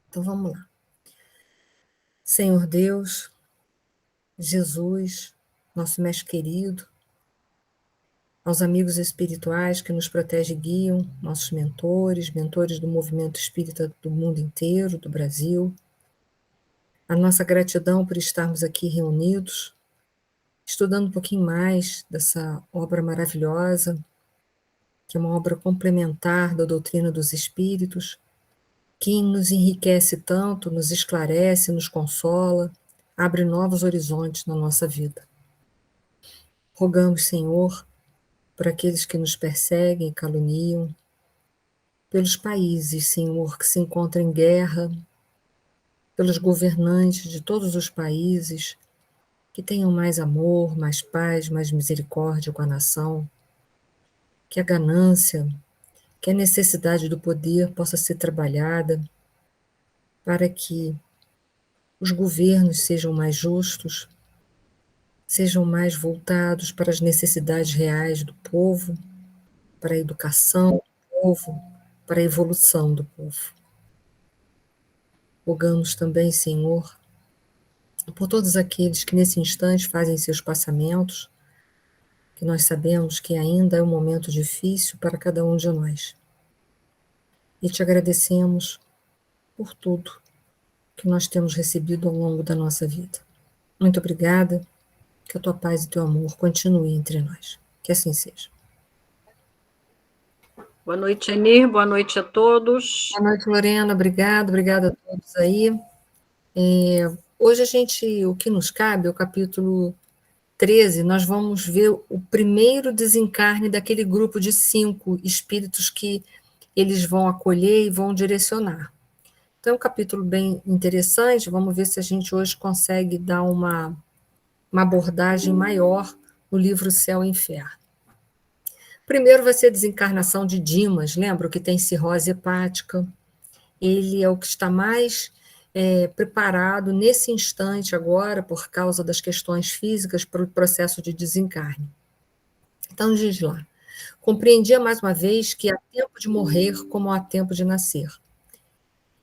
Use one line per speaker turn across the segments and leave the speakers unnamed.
Então vamos lá. Senhor Deus, Jesus, nosso mestre querido, aos amigos espirituais que nos protegem e guiam, nossos mentores do movimento espírita do mundo inteiro, do Brasil, a nossa gratidão por estarmos aqui reunidos, estudando um pouquinho mais dessa obra maravilhosa, que é uma obra complementar da doutrina dos espíritos, que nos enriquece tanto, nos esclarece, nos consola, abre novos horizontes na nossa vida. Rogamos, Senhor, por aqueles que nos perseguem e caluniam, pelos países, Senhor, que se encontram em guerra, pelos governantes de todos os países, que tenham mais amor, mais paz, mais misericórdia com a nação, que a ganância, que a necessidade do poder possa ser trabalhada para que os governos sejam mais justos, sejam mais voltados para as necessidades reais do povo, para a educação do povo, para a evolução do povo. Rogamos também, Senhor, por todos aqueles que nesse instante fazem seus passamentos, que nós sabemos que ainda é um momento difícil para cada um de nós. E te agradecemos por tudo que nós temos recebido ao longo da nossa vida. Muito obrigada, que a tua paz e teu amor continuem entre nós. Que assim seja.
Boa noite, Enir, boa noite a todos.
Boa noite, Lorena, obrigada a todos aí. Hoje o que nos cabe é o capítulo 13, nós vamos ver o primeiro desencarne daquele grupo de 5 espíritos que eles vão acolher e vão direcionar. Então, é um capítulo bem interessante, vamos ver se a gente hoje consegue dar uma abordagem maior no livro Céu e Inferno. Primeiro vai ser a desencarnação de Dimas, lembra o que tem cirrose hepática? Ele é o que está mais preparado nesse instante agora, por causa das questões físicas, para o processo de desencarne. Então, diz lá, compreendia mais uma vez que há tempo de morrer como há tempo de nascer.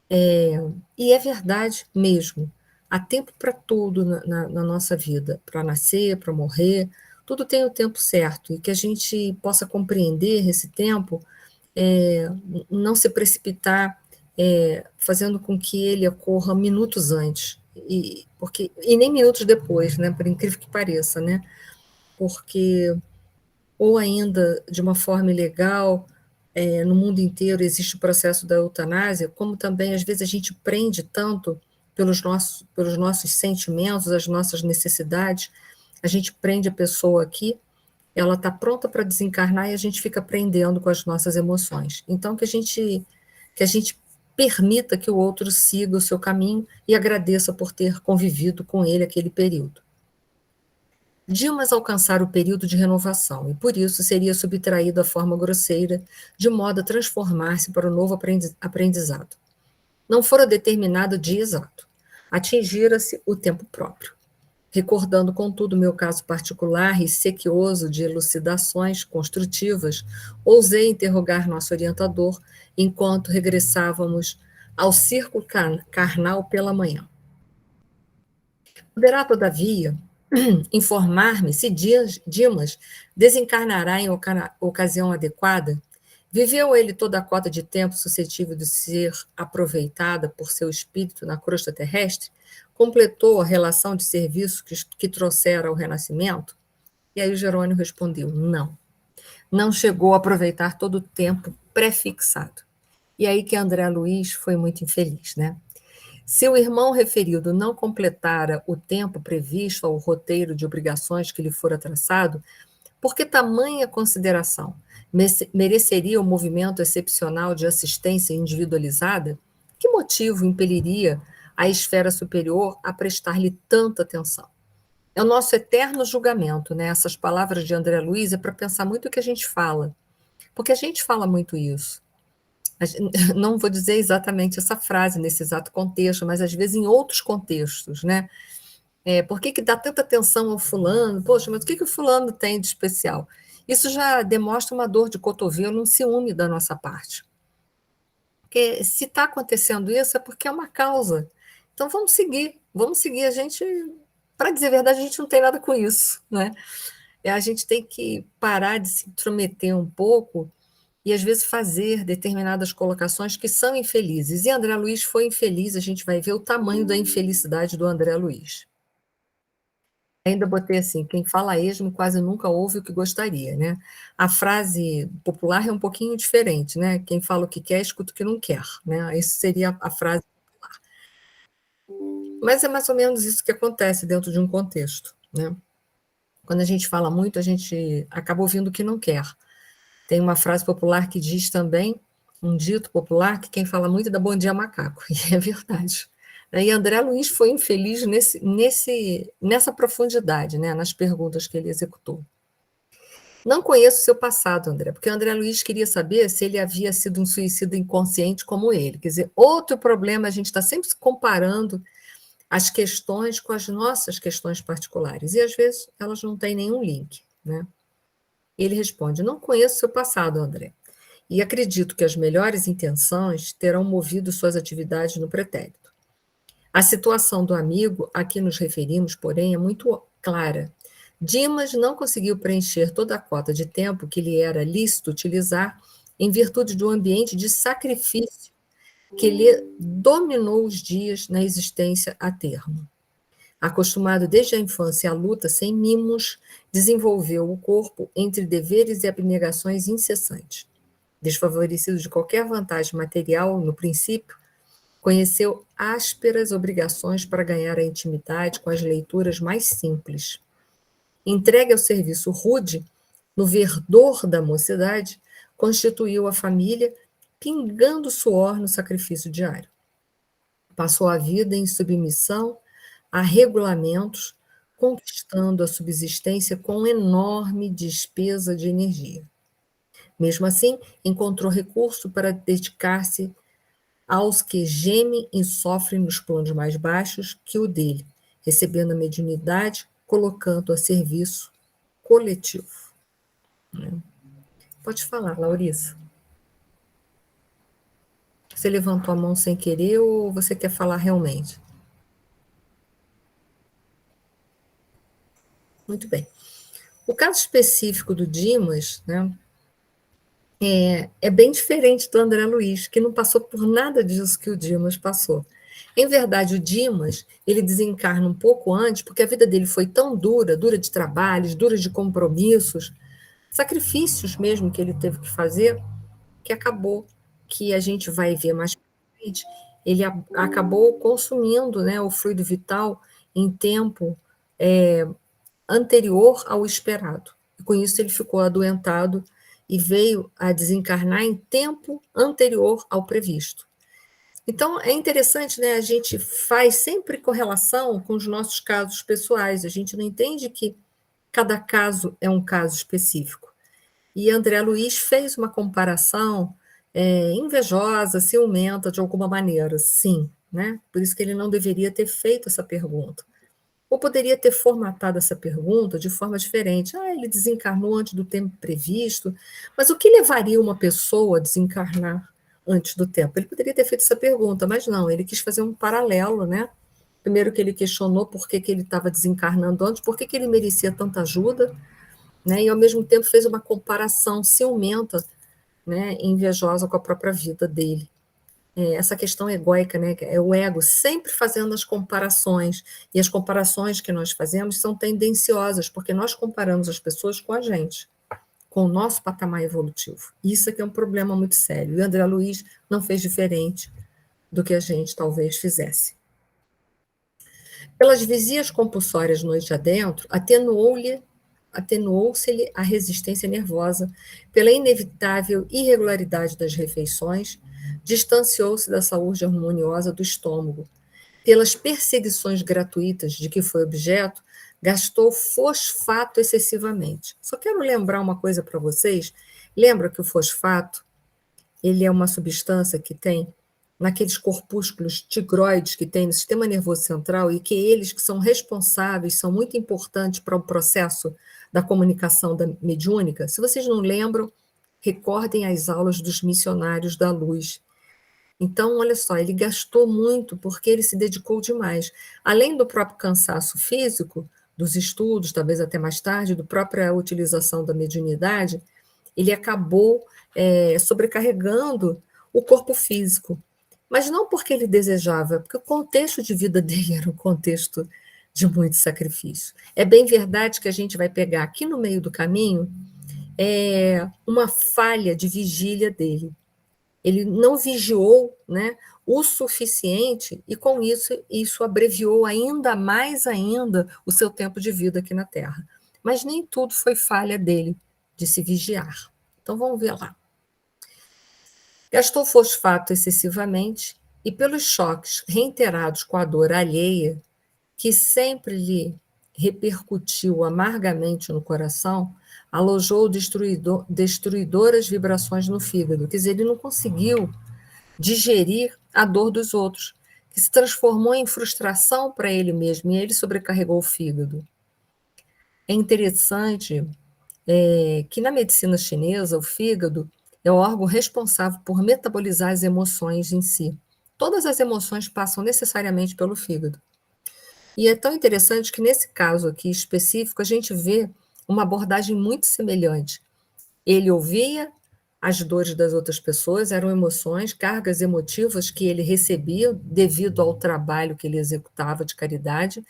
E é verdade mesmo, há tempo para tudo na nossa vida, para nascer, para morrer, tudo tem o tempo certo, e que a gente possa compreender esse tempo, não se precipitar, fazendo com que ele ocorra minutos antes, e nem minutos depois, né, por incrível que pareça, né, porque, ou ainda de uma forma ilegal, no mundo inteiro existe o processo da eutanásia, como também, às vezes, a gente prende tanto pelos nossos sentimentos, as nossas necessidades, a gente prende a pessoa aqui, ela está pronta para desencarnar e a gente fica prendendo com as nossas emoções. Então, que a gente permita que o outro siga o seu caminho e agradeça por ter convivido com ele aquele período. Dimas alcançara o período de renovação, e por isso seria subtraído à forma grosseira, de modo a transformar-se para o novo aprendizado. Não fora determinado o dia exato, atingira-se o tempo próprio. Recordando, contudo, meu caso particular e sequioso de elucidações construtivas, ousei interrogar nosso orientador enquanto regressávamos ao círculo carnal pela manhã. Poderá, todavia, informar-me se Dimas desencarnará em ocasião adequada? Viveu ele toda a cota de tempo suscetível de ser aproveitada por seu espírito na crosta terrestre? Completou a relação de serviço que trouxera ao renascimento? E aí o Jerônimo respondeu, não chegou a aproveitar todo o tempo prefixado. E aí que André Luiz foi muito infeliz, né? Se o irmão referido não completara o tempo previsto ao roteiro de obrigações que lhe fora traçado, por que tamanha consideração? Mereceria o movimento excepcional de assistência individualizada? Que motivo impeliria a esfera superior a prestar-lhe tanta atenção? É o nosso eterno julgamento, né? Essas palavras de André Luiz é para pensar muito o que a gente fala, porque a gente fala muito isso. Não vou dizer exatamente essa frase nesse exato contexto, mas às vezes em outros contextos, né? Por que dá tanta atenção ao fulano? Poxa, mas o que o fulano tem de especial? Isso já demonstra uma dor de cotovelo, um ciúme da nossa parte. se está acontecendo isso, é porque é uma causa. Então vamos seguir. A gente, para dizer a verdade, a gente não tem nada com isso, né? A gente tem que parar de se intrometer um pouco e, às vezes, fazer determinadas colocações que são infelizes. E André Luiz foi infeliz, a gente vai ver o tamanho da infelicidade do André Luiz. Ainda botei assim, quem fala a esmo quase nunca ouve o que gostaria, né? A frase popular é um pouquinho diferente, né? Quem fala o que quer, escuta o que não quer, né? Essa seria a frase. Mas é mais ou menos isso que acontece dentro de um contexto, né? Quando a gente fala muito, a gente acaba ouvindo o que não quer. Tem uma frase popular que diz também, um dito popular, que quem fala muito dá bom dia macaco, e é verdade. E André Luiz foi infeliz nessa profundidade, né, nas perguntas que ele executou. Não conheço o seu passado, André, porque André Luiz queria saber se ele havia sido um suicida inconsciente como ele. Quer dizer, outro problema, a gente está sempre se comparando as questões com as nossas questões particulares, e às vezes elas não têm nenhum link, né? Ele responde: não conheço seu passado, André, e acredito que as melhores intenções terão movido suas atividades no pretérito. A situação do amigo a que nos referimos, porém, é muito clara. Dimas não conseguiu preencher toda a cota de tempo que lhe era lícito utilizar em virtude de um ambiente de sacrifício que lhe dominou os dias na existência a termo. Acostumado desde a infância à luta sem mimos, desenvolveu o corpo entre deveres e abnegações incessantes. Desfavorecido de qualquer vantagem material no princípio, conheceu ásperas obrigações para ganhar a intimidade com as leituras mais simples. Entregue ao serviço rude, no verdor da mocidade, constituiu a família, pingando suor no sacrifício diário. Passou a vida em submissão a regulamentos, conquistando a subsistência com enorme despesa de energia. Mesmo assim, encontrou recurso para dedicar-se aos que gemem e sofrem nos planos mais baixos que o dele, recebendo a mediunidade, colocando a serviço coletivo. Pode falar, Lauriça. Você levantou a mão sem querer ou você quer falar realmente? Muito bem. O caso específico do Dimas, né, é bem diferente do André Luiz, que não passou por nada disso que o Dimas passou. Em verdade, o Dimas, ele desencarna um pouco antes, porque a vida dele foi tão dura, dura de trabalhos, dura de compromissos, sacrifícios mesmo que ele teve que fazer, que acabou, que a gente vai ver mais pra frente, ele acabou consumindo, né, o fluido vital em tempo anterior ao esperado. E com isso ele ficou adoentado e veio a desencarnar em tempo anterior ao previsto. Então, é interessante, né? A gente faz sempre correlação com os nossos casos pessoais, a gente não entende que cada caso é um caso específico. E André Luiz fez uma comparação invejosa, ciumenta, de alguma maneira, sim, né? Por isso que ele não deveria ter feito essa pergunta. Ou poderia ter formatado essa pergunta de forma diferente. Ele desencarnou antes do tempo previsto, mas o que levaria uma pessoa a desencarnar antes do tempo? Ele poderia ter feito essa pergunta, mas não, ele quis fazer um paralelo, né? Primeiro que ele questionou por que ele estava desencarnando antes, por que ele merecia tanta ajuda, né? E ao mesmo tempo fez uma comparação ciumenta, né, invejosa com a própria vida dele. Essa questão egóica, né, é o ego sempre fazendo as comparações, e as comparações que nós fazemos são tendenciosas, porque nós comparamos as pessoas com a gente, com o nosso patamar evolutivo. Isso é que é um problema muito sério, e o André Luiz não fez diferente do que a gente talvez fizesse. Pelas visias compulsórias noite adentro, atenuou-se-lhe a resistência nervosa, pela inevitável irregularidade das refeições, distanciou-se da saúde harmoniosa do estômago. Pelas perseguições gratuitas de que foi objeto, gastou fosfato excessivamente. Só quero lembrar uma coisa para vocês. Lembra que o fosfato, ele é uma substância que tem naqueles corpúsculos tigroides que tem no sistema nervoso central e que eles que são responsáveis, são muito importantes para o processo da comunicação mediúnica. Se vocês não lembram, recordem as aulas dos missionários da luz. Então, olha só, ele gastou muito porque ele se dedicou demais. Além do próprio cansaço físico, dos estudos, talvez até mais tarde, da própria utilização da mediunidade, ele acabou sobrecarregando o corpo físico. Mas não porque ele desejava, porque o contexto de vida dele era um contexto de muito sacrifício. É bem verdade que a gente vai pegar aqui no meio do caminho uma falha de vigília dele. Ele não vigiou, né, o suficiente e com isso abreviou ainda o seu tempo de vida aqui na Terra. Mas nem tudo foi falha dele de se vigiar. Então vamos ver lá. Gastou fosfato excessivamente e pelos choques reiterados com a dor alheia, que sempre lhe repercutiu amargamente no coração, alojou destruidoras vibrações no fígado. Quer dizer, ele não conseguiu digerir a dor dos outros, que se transformou em frustração para ele mesmo, e ele sobrecarregou o fígado. É interessante que na medicina chinesa, o fígado é o órgão responsável por metabolizar as emoções em si. Todas as emoções passam necessariamente pelo fígado. E é tão interessante que nesse caso aqui específico, a gente vê uma abordagem muito semelhante. Ele ouvia as dores das outras pessoas, eram emoções, cargas emotivas que ele recebia devido ao trabalho que ele executava de caridade,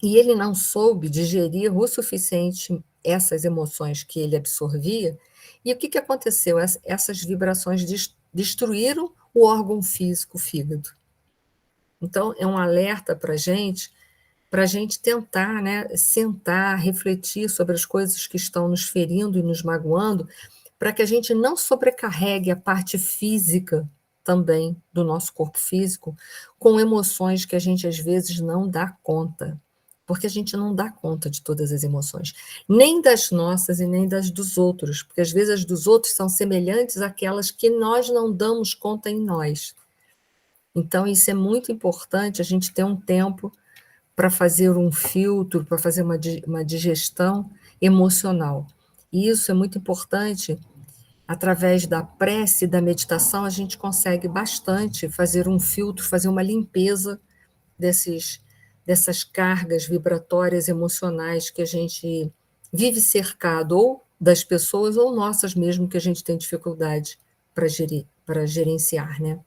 e ele não soube digerir o suficiente essas emoções que ele absorvia. E o que aconteceu? Essas vibrações destruíram o órgão físico, o fígado. Então, é um alerta para a gente tentar, né, sentar, refletir sobre as coisas que estão nos ferindo e nos magoando, para que a gente não sobrecarregue a parte física também do nosso corpo físico com emoções que a gente às vezes não dá conta, porque a gente não dá conta de todas as emoções, nem das nossas e nem das dos outros, porque às vezes as dos outros são semelhantes àquelas que nós não damos conta em nós. Então, isso é muito importante, a gente ter um tempo para fazer um filtro, para fazer uma digestão emocional. E isso é muito importante. Através da prece e da meditação, a gente consegue bastante fazer um filtro, fazer uma limpeza dessas cargas vibratórias emocionais que a gente vive cercado, ou das pessoas, ou nossas mesmo, que a gente tem dificuldade para gerenciar, né?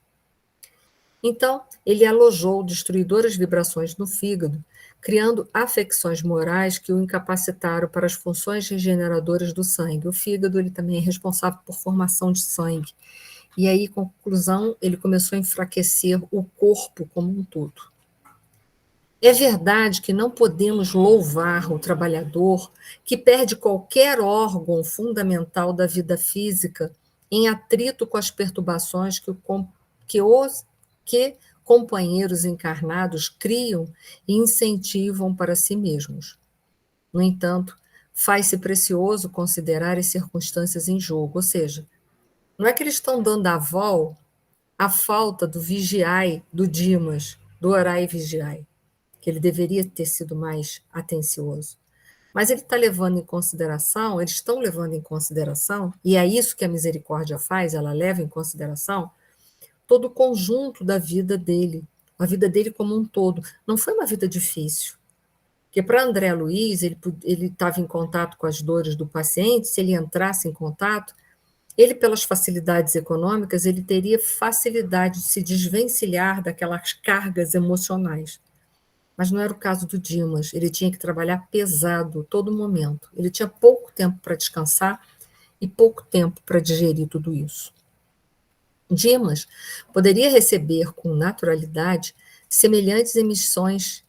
Então, ele alojou destruidoras vibrações no fígado, criando afecções morais que o incapacitaram para as funções regeneradoras do sangue. O fígado ele também é responsável por formação de sangue. E aí, conclusão, ele começou a enfraquecer o corpo como um todo. É verdade que não podemos louvar o trabalhador que perde qualquer órgão fundamental da vida física em atrito com as perturbações que companheiros encarnados criam e incentivam para si mesmos. No entanto, faz-se precioso considerar as circunstâncias em jogo, ou seja, não é que eles estão dando aval à falta do vigiai do Dimas, do orai e vigiai, que ele deveria ter sido mais atencioso. Mas ele está levando em consideração, eles estão levando em consideração, e é isso que a misericórdia faz, ela leva em consideração todo o conjunto da vida dele, a vida dele como um todo. Não foi uma vida difícil, porque para André Luiz, ele estava em contato com as dores do paciente, se ele entrasse em contato, ele, pelas facilidades econômicas, ele teria facilidade de se desvencilhar daquelas cargas emocionais. Mas não era o caso do Dimas, ele tinha que trabalhar pesado todo momento. Ele tinha pouco tempo para descansar e pouco tempo para digerir tudo isso. Dimas poderia receber com naturalidade semelhantes emissões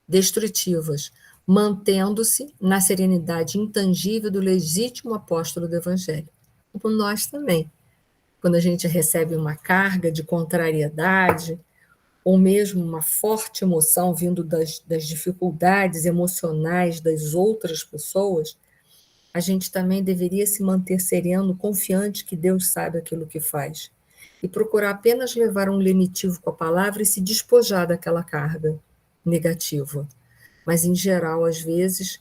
destrutivas, mantendo-se na serenidade intangível do legítimo apóstolo do Evangelho. Como nós também. Quando a gente recebe uma carga de contrariedade, ou mesmo uma forte emoção vindo das dificuldades emocionais das outras pessoas, a gente também deveria se manter sereno, confiante que Deus sabe aquilo que faz. E procurar apenas levar um lenitivo com a palavra e se despojar daquela carga negativa. Mas, em geral, às vezes,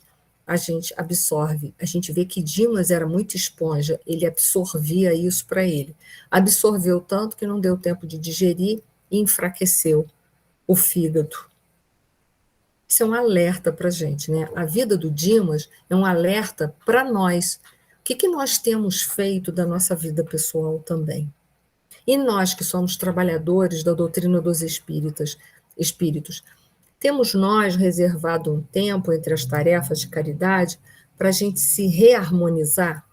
a gente absorve. A gente vê que Dimas era muito esponja, ele absorvia isso para ele. Absorveu tanto que não deu tempo de digerir e enfraqueceu o fígado. Isso é um alerta para a gente, né? A vida do Dimas é um alerta para nós. O que nós temos feito da nossa vida pessoal também? E nós que somos trabalhadores da doutrina dos espíritos, temos nós reservado um tempo entre as tarefas de caridade para a gente se reharmonizar?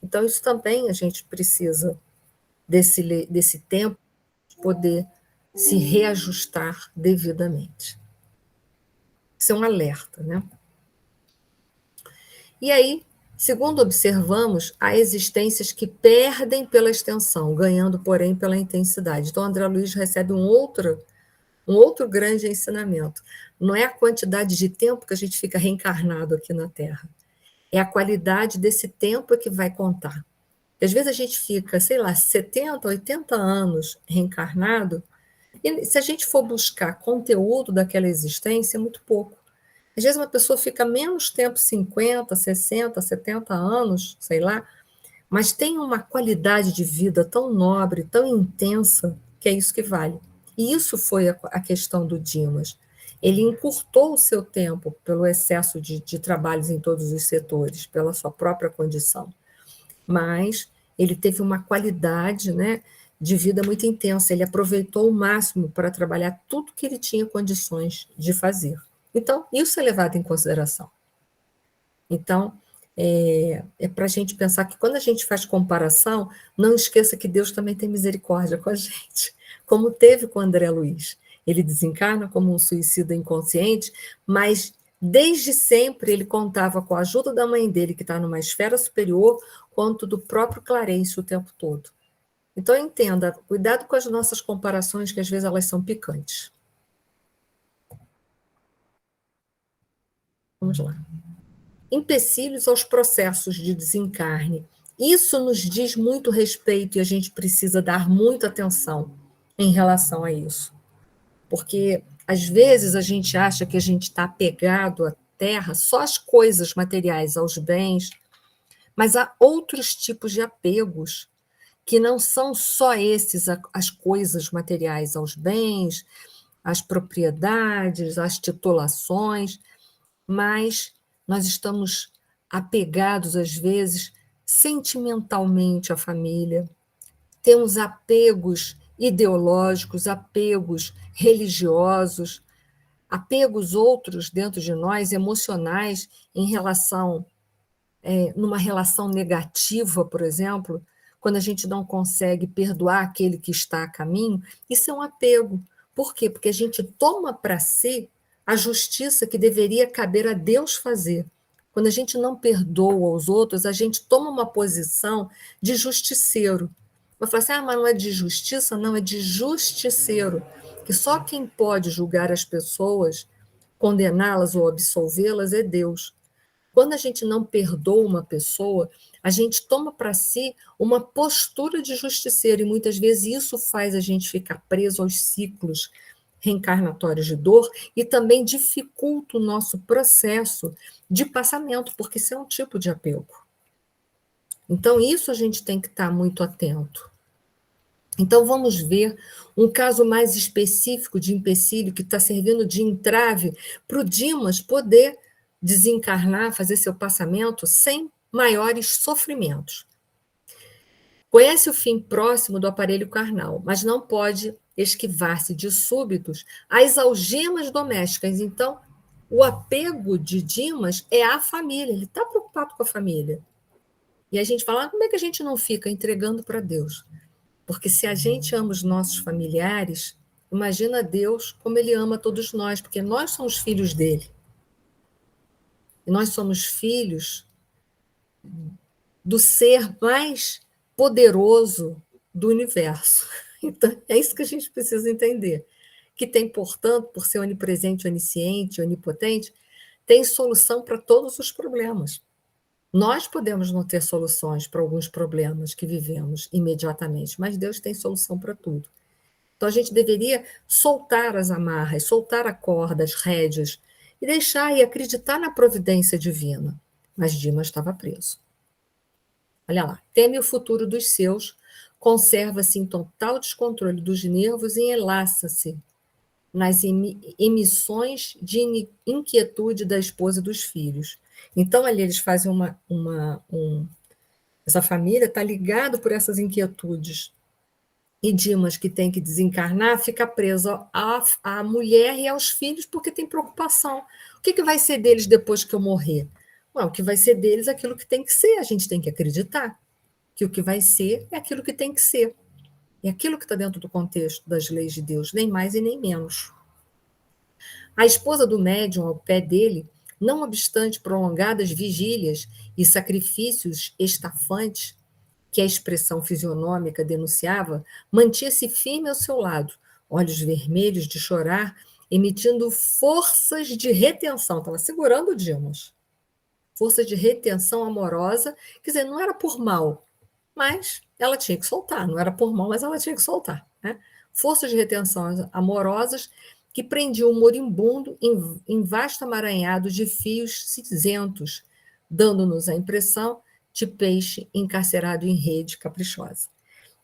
Então, isso também a gente precisa desse tempo de poder se reajustar devidamente. Isso é um alerta, né? E aí, segundo observamos, há existências que perdem pela extensão, ganhando, porém, pela intensidade. Então, André Luiz recebe um outro grande ensinamento. Não é a quantidade de tempo que a gente fica reencarnado aqui na Terra, é a qualidade desse tempo que vai contar. Às vezes a gente fica, sei lá, 70, 80 anos reencarnado, e se a gente for buscar conteúdo daquela existência, é muito pouco. Às vezes uma pessoa fica menos tempo, 50, 60, 70 anos, sei lá, mas tem uma qualidade de vida tão nobre, tão intensa, que é isso que vale. E isso foi a questão do Dimas. Ele encurtou o seu tempo pelo excesso de trabalhos em todos os setores, pela sua própria condição. Mas ele teve uma qualidade, né, de vida muito intensa. Ele aproveitou o máximo para trabalhar tudo que ele tinha condições de fazer. Então, isso é levado em consideração. Então, é para a gente pensar que quando a gente faz comparação, não esqueça que Deus também tem misericórdia com a gente, como teve com André Luiz. Ele desencarna como um suicida inconsciente, mas desde sempre ele contava com a ajuda da mãe dele, que está numa esfera superior, quanto do próprio Clarence o tempo todo. Então, entenda, cuidado com as nossas comparações, que às vezes elas são picantes. Vamos lá. Empecilhos aos processos de desencarne. Isso nos diz muito respeito e a gente precisa dar muita atenção em relação a isso. Porque, às vezes, a gente acha que a gente está apegado à terra, só às coisas materiais, aos bens, mas há outros tipos de apegos que não são só esses, as coisas materiais, aos bens, às propriedades, às titulações, mas nós estamos apegados, às vezes, sentimentalmente à família, temos apegos ideológicos, apegos religiosos, apegos outros dentro de nós, emocionais, em relação, numa relação negativa, por exemplo, quando a gente não consegue perdoar aquele que está a caminho, isso é um apego. Por quê? Porque a gente toma para si a justiça que deveria caber a Deus fazer. Quando a gente não perdoa os outros, a gente toma uma posição de justiceiro. Vai falar assim, mas não é de justiça? Não, é de justiceiro. Que só quem pode julgar as pessoas, condená-las ou absolvê-las é Deus. Quando a gente não perdoa uma pessoa, a gente toma para si uma postura de justiceiro, e muitas vezes isso faz a gente ficar preso aos ciclos reencarnatórios de dor e também dificulta o nosso processo de passamento, porque isso é um tipo de apego. Então, isso a gente tem que estar muito atento. Então, vamos ver um caso mais específico de empecilho que está servindo de entrave para o Dimas poder desencarnar, fazer seu passamento sem maiores sofrimentos. Conhece o fim próximo do aparelho carnal, mas não pode esquivar-se de súbitos às algemas domésticas. Então, o apego de Dimas é à família, ele está preocupado com a família. E a gente fala, como é que a gente não fica entregando para Deus? Porque se a gente ama os nossos familiares, imagina Deus como ele ama todos nós, porque nós somos filhos dele. E nós somos filhos do ser mais poderoso do universo. Então, é isso que a gente precisa entender. Que tem, portanto, por ser onipresente, onisciente, onipotente, tem solução para todos os problemas. Nós podemos não ter soluções para alguns problemas que vivemos imediatamente, mas Deus tem solução para tudo. Então, a gente deveria soltar as amarras, soltar a corda, as rédeas, e deixar e acreditar na providência divina. Mas Dimas estava preso. Olha lá, teme o futuro dos seus, conserva-se em total descontrole dos nervos e enlaça-se nas emissões de inquietude da esposa e dos filhos. Então, ali eles fazem essa família está ligada por essas inquietudes. E Dimas, que tem que desencarnar, fica preso à mulher e aos filhos porque tem preocupação. O que vai ser deles depois que eu morrer? Bom, o que vai ser deles é aquilo que tem que ser, a gente tem que acreditar que o que vai ser é aquilo que tem que ser. É aquilo que está dentro do contexto das leis de Deus, nem mais e nem menos. A esposa do médium, ao pé dele, não obstante prolongadas vigílias e sacrifícios estafantes, que a expressão fisionômica denunciava, mantinha-se firme ao seu lado, olhos vermelhos de chorar, emitindo forças de retenção. Estava segurando o Dimas. Força de retenção amorosa, quer dizer, não era por mal, mas ela tinha que soltar. Não era por mal, mas ela tinha que soltar. Né? Forças de retenção amorosas que prendiam o moribundo em vasto amaranhado de fios cinzentos, dando-nos a impressão de peixe encarcerado em rede caprichosa.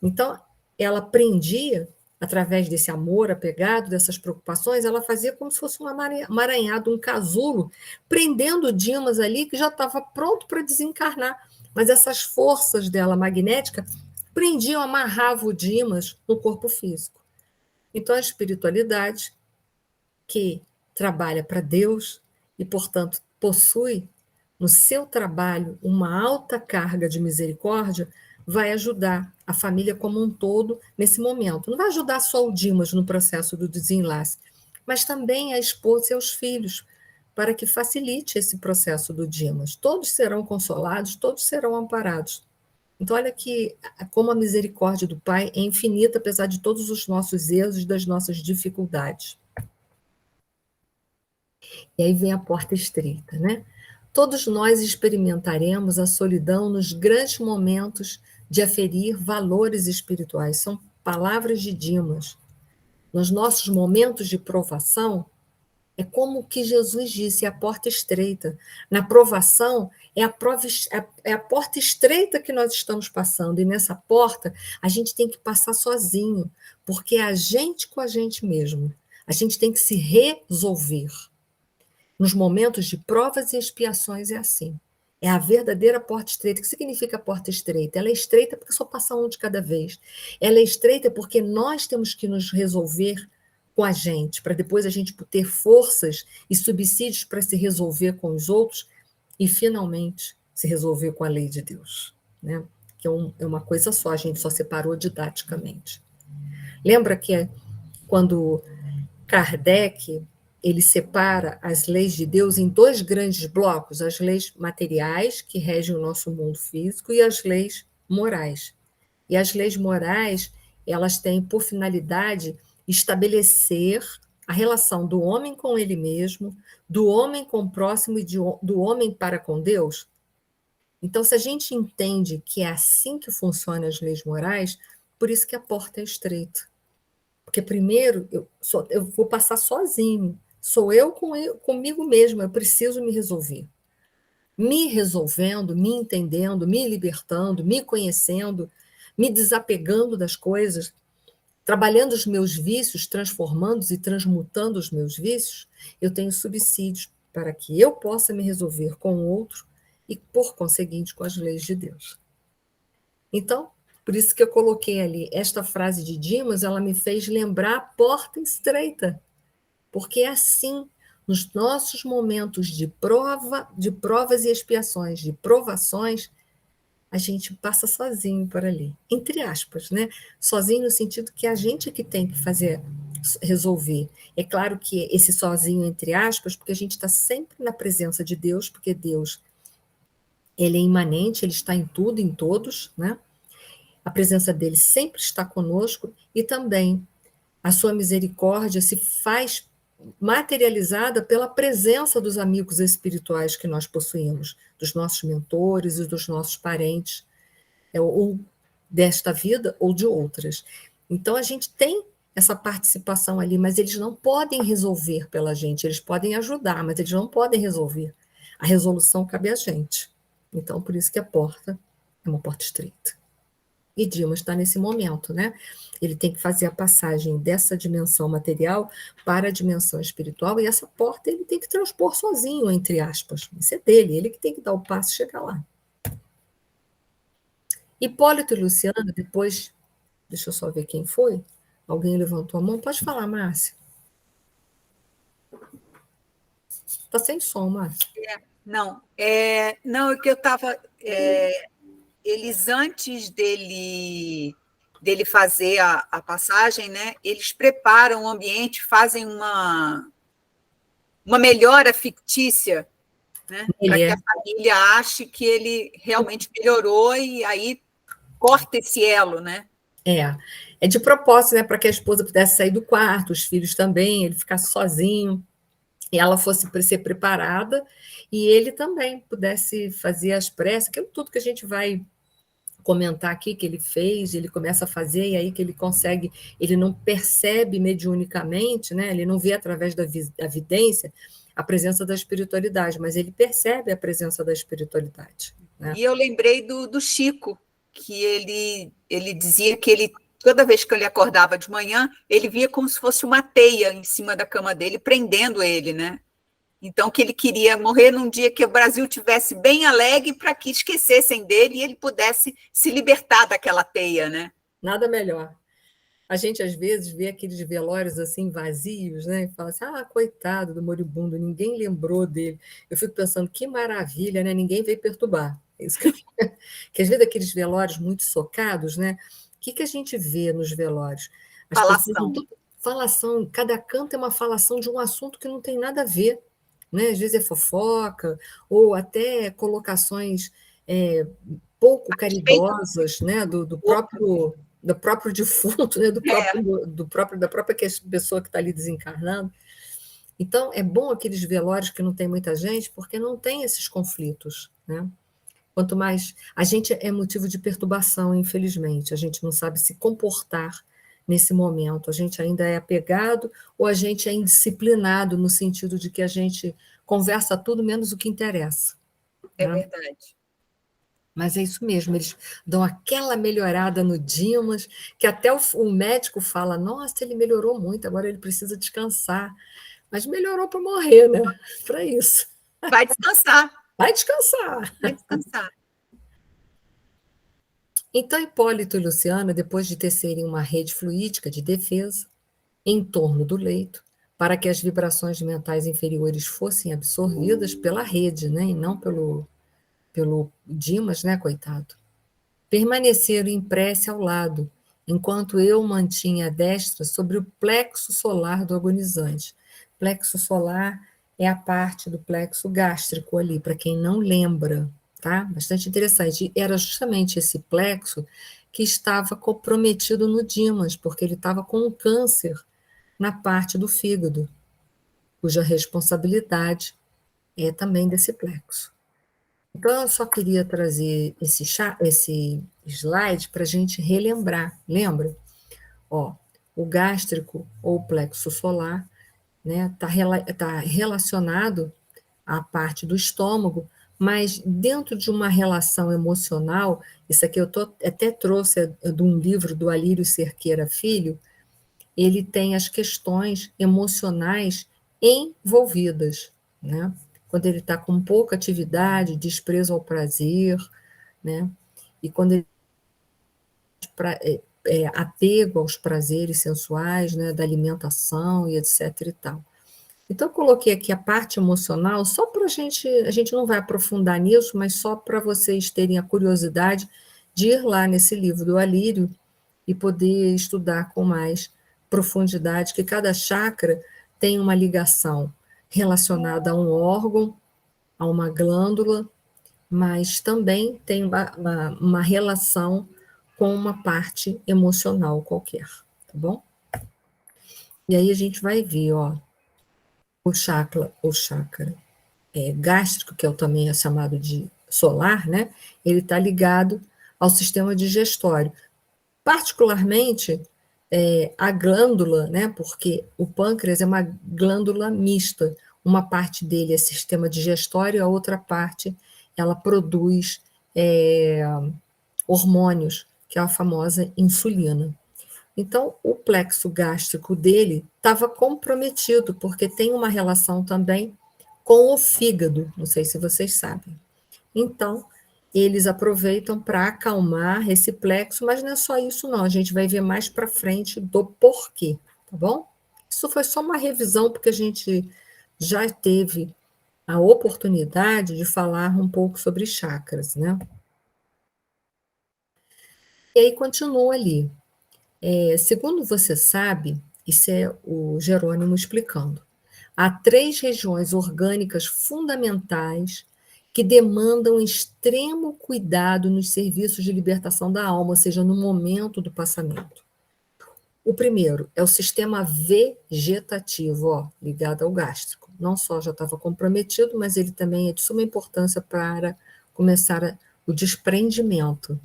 Então, ela prendia, através desse amor apegado, dessas preocupações, ela fazia como se fosse um amaranhado, um casulo, prendendo o Dimas ali, que já estava pronto para desencarnar. Mas essas forças dela magnética prendiam, amarravam o Dimas no corpo físico. Então, a espiritualidade, que trabalha para Deus e, portanto, possui no seu trabalho uma alta carga de misericórdia, vai ajudar a família como um todo nesse momento. Não vai ajudar só o Dimas no processo do desenlace, mas também a esposa e os filhos, para que facilite esse processo do Dimas. Todos serão consolados, todos serão amparados. Então, olha que como a misericórdia do Pai é infinita, apesar de todos os nossos erros e das nossas dificuldades. E aí vem a porta estreita, né? Todos nós experimentaremos a solidão nos grandes momentos de aferir valores espirituais. São palavras de Dimas. Nos nossos momentos de provação, é como que Jesus disse, é a porta estreita. Na provação, é a porta estreita que nós estamos passando. E nessa porta, a gente tem que passar sozinho, porque é a gente com a gente mesmo. A gente tem que se resolver. Nos momentos de provas e expiações é assim. É a verdadeira porta estreita. O que significa porta estreita? Ela é estreita porque só passa um de cada vez. Ela é estreita porque nós temos que nos resolver com a gente, para depois a gente ter forças e subsídios para se resolver com os outros e, finalmente, se resolver com a lei de Deus. Né? Que é uma coisa só, a gente só separou didaticamente. Lembra que quando Kardec ele separa as leis de Deus em dois grandes blocos, as leis materiais, que regem o nosso mundo físico, e as leis morais. E as leis morais, elas têm por finalidade estabelecer a relação do homem com ele mesmo, do homem com o próximo e do homem para com Deus. Então, se a gente entende que é assim que funcionam as leis morais, por isso que a porta é estreita. Porque primeiro eu vou passar sozinho, sou eu comigo mesmo, eu preciso me resolver. Me resolvendo, me entendendo, me libertando, me conhecendo, me desapegando das coisas, trabalhando os meus vícios, transformando e transmutando os meus vícios, eu tenho subsídios para que eu possa me resolver com o outro e, por conseguinte, com as leis de Deus. Então, por isso que eu coloquei ali esta frase de Dimas, ela me fez lembrar a porta estreita, porque é assim, nos nossos momentos de provas e expiações, de provações, a gente passa sozinho por ali, entre aspas, né? Sozinho no sentido que a gente é que tem que fazer, resolver. É claro que esse sozinho, entre aspas, porque a gente está sempre na presença de Deus, porque Deus, ele é imanente, ele está em tudo, em todos, né? A presença dele sempre está conosco e também a sua misericórdia se faz materializada pela presença dos amigos espirituais que nós possuímos, dos nossos mentores e dos nossos parentes, ou desta vida ou de outras. Então, a gente tem essa participação ali, mas eles não podem resolver pela gente, eles podem ajudar, mas eles não podem resolver. A resolução cabe a gente. Então, por isso que a porta é uma porta estreita. E Dimas está nesse momento, né? Ele tem que fazer a passagem dessa dimensão material para a dimensão espiritual, e essa porta ele tem que transpor sozinho, entre aspas. Isso é dele, ele que tem que dar o passo e chegar lá. Hipólito e Luciana, depois, deixa eu só ver quem foi. Alguém levantou a mão? Pode falar, Márcia. Está sem som, Márcia.
Não, é que eu estava... eles, antes dele fazer a passagem, né, eles preparam o ambiente, fazem uma melhora fictícia, né, para que a família ache que ele realmente melhorou, e aí corta esse elo, né?
É de propósito, né, para que a esposa pudesse sair do quarto, os filhos também, ele ficasse sozinho, e ela fosse ser preparada, e ele também pudesse fazer as preces, aquilo tudo que a gente vai comentar aqui, que ele fez, ele começa a fazer, e aí que ele consegue, ele não percebe mediunicamente, né, ele não vê através da vidência a presença da espiritualidade, mas ele percebe a presença da espiritualidade. Né?
E eu lembrei do Chico, que ele dizia que ele, toda vez que ele acordava de manhã, ele via como se fosse uma teia em cima da cama dele, prendendo ele, né? Então, que ele queria morrer num dia que o Brasil tivesse bem alegre, para que esquecessem dele e ele pudesse se libertar daquela teia, né?
Nada melhor. A gente, às vezes, vê aqueles velórios assim vazios, né? E fala assim, coitado do moribundo, ninguém lembrou dele. Eu fico pensando, que maravilha, né? Ninguém veio perturbar. Isso que às vezes aqueles velórios muito socados, né? O que a gente vê nos velórios? As
falação.
Falação, cada canto é uma falação de um assunto que não tem nada a ver. Né? Às vezes é fofoca, ou até colocações pouco caridosas, né? do próprio defunto, né? Da própria pessoa que está ali desencarnando. Então, é bom aqueles velórios que não tem muita gente, porque não tem esses conflitos. Né? Quanto mais... A gente é motivo de perturbação, infelizmente. A gente não sabe se comportar nesse momento. A gente ainda é apegado ou a gente é indisciplinado no sentido de que a gente conversa tudo menos o que interessa.
É, né? Verdade.
Mas é isso mesmo, eles dão aquela melhorada no Dimas, que até o médico fala, nossa, ele melhorou muito, agora ele precisa descansar. Mas melhorou para morrer, né? Para isso.
Vai descansar.
Vai descansar.
Vai descansar.
Então, Hipólito e Luciana, depois de tecerem uma rede fluídica de defesa em torno do leito, para que as vibrações mentais inferiores fossem absorvidas pela rede, né, e não pelo Dimas, né, coitado, permaneceram em prece ao lado, enquanto eu mantinha a destra sobre o plexo solar do agonizante. Plexo solar é a parte do plexo gástrico ali, para quem não lembra, tá? Bastante interessante. E era justamente esse plexo que estava comprometido no Dimas, porque ele estava com um câncer na parte do fígado, cuja responsabilidade é também desse plexo. Então, eu só queria trazer esse slide para a gente relembrar. Lembra? O gástrico ou plexo solar tá relacionado à parte do estômago, mas dentro de uma relação emocional, isso aqui eu até trouxe de um livro do Alírio Cerqueira Filho, ele tem as questões emocionais envolvidas, né? Quando ele está com pouca atividade, desprezo ao prazer, né? E quando ele apego aos prazeres sensuais, né? Da alimentação e etc e tal. Então, eu coloquei aqui a parte emocional, só para a gente não vai aprofundar nisso, mas só para vocês terem a curiosidade de ir lá nesse livro do Alírio e poder estudar com mais profundidade, que cada chakra tem uma ligação relacionada a um órgão, a uma glândula, mas também tem uma relação com uma parte emocional qualquer, tá bom? E aí a gente vai ver, o chakra gástrico, que também é chamado de solar, né? Ele está ligado ao sistema digestório. Particularmente, a glândula, né, porque o pâncreas é uma glândula mista, uma parte dele é sistema digestório, a outra parte ela produz hormônios, que é a famosa insulina. Então, o plexo gástrico dele estava comprometido, porque tem uma relação também com o fígado, não sei se vocês sabem. Então, eles aproveitam para acalmar esse plexo, mas não é só isso, não. A gente vai ver mais para frente do porquê, tá bom? Isso foi só uma revisão, porque a gente já teve a oportunidade de falar um pouco sobre chakras, né? E aí continua ali. Segundo você sabe, isso é o Jerônimo explicando, há 3 regiões orgânicas fundamentais que demandam extremo cuidado nos serviços de libertação da alma, ou seja, no momento do passamento. O primeiro é o sistema vegetativo, ó, ligado ao gástrico. Não só já estava comprometido, mas ele também é de suma importância para começar o desprendimento,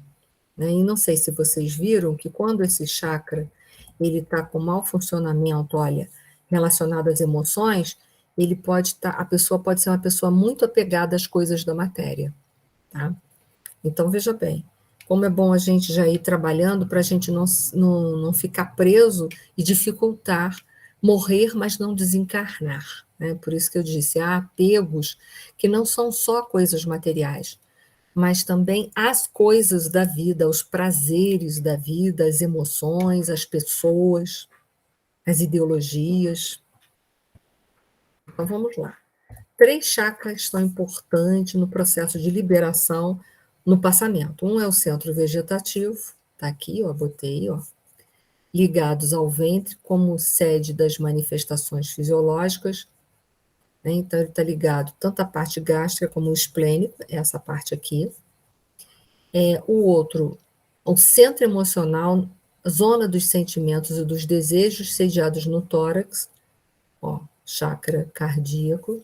né? E não sei se vocês viram que quando esse chakra ele está com mau funcionamento, olha, relacionado às emoções, ele pode estar, a pessoa pode ser uma pessoa muito apegada às coisas da matéria, tá? Então, veja bem, como é bom a gente já ir trabalhando para a gente não ficar preso e dificultar morrer, mas não desencarnar, né? Por isso que eu disse, há apegos que não são só coisas materiais, mas também as coisas da vida, os prazeres da vida, as emoções, as pessoas, as ideologias. Então, vamos lá. 3 chakras são importantes no processo de liberação no passamento. Um é o centro vegetativo, está aqui, ó, botei, ó, ligados ao ventre como sede das manifestações fisiológicas, né? Então, ele está ligado tanto à parte gástrica como o esplênico, essa parte aqui. O outro, o centro emocional, zona dos sentimentos e dos desejos, sediados no tórax, ó, chakra cardíaco,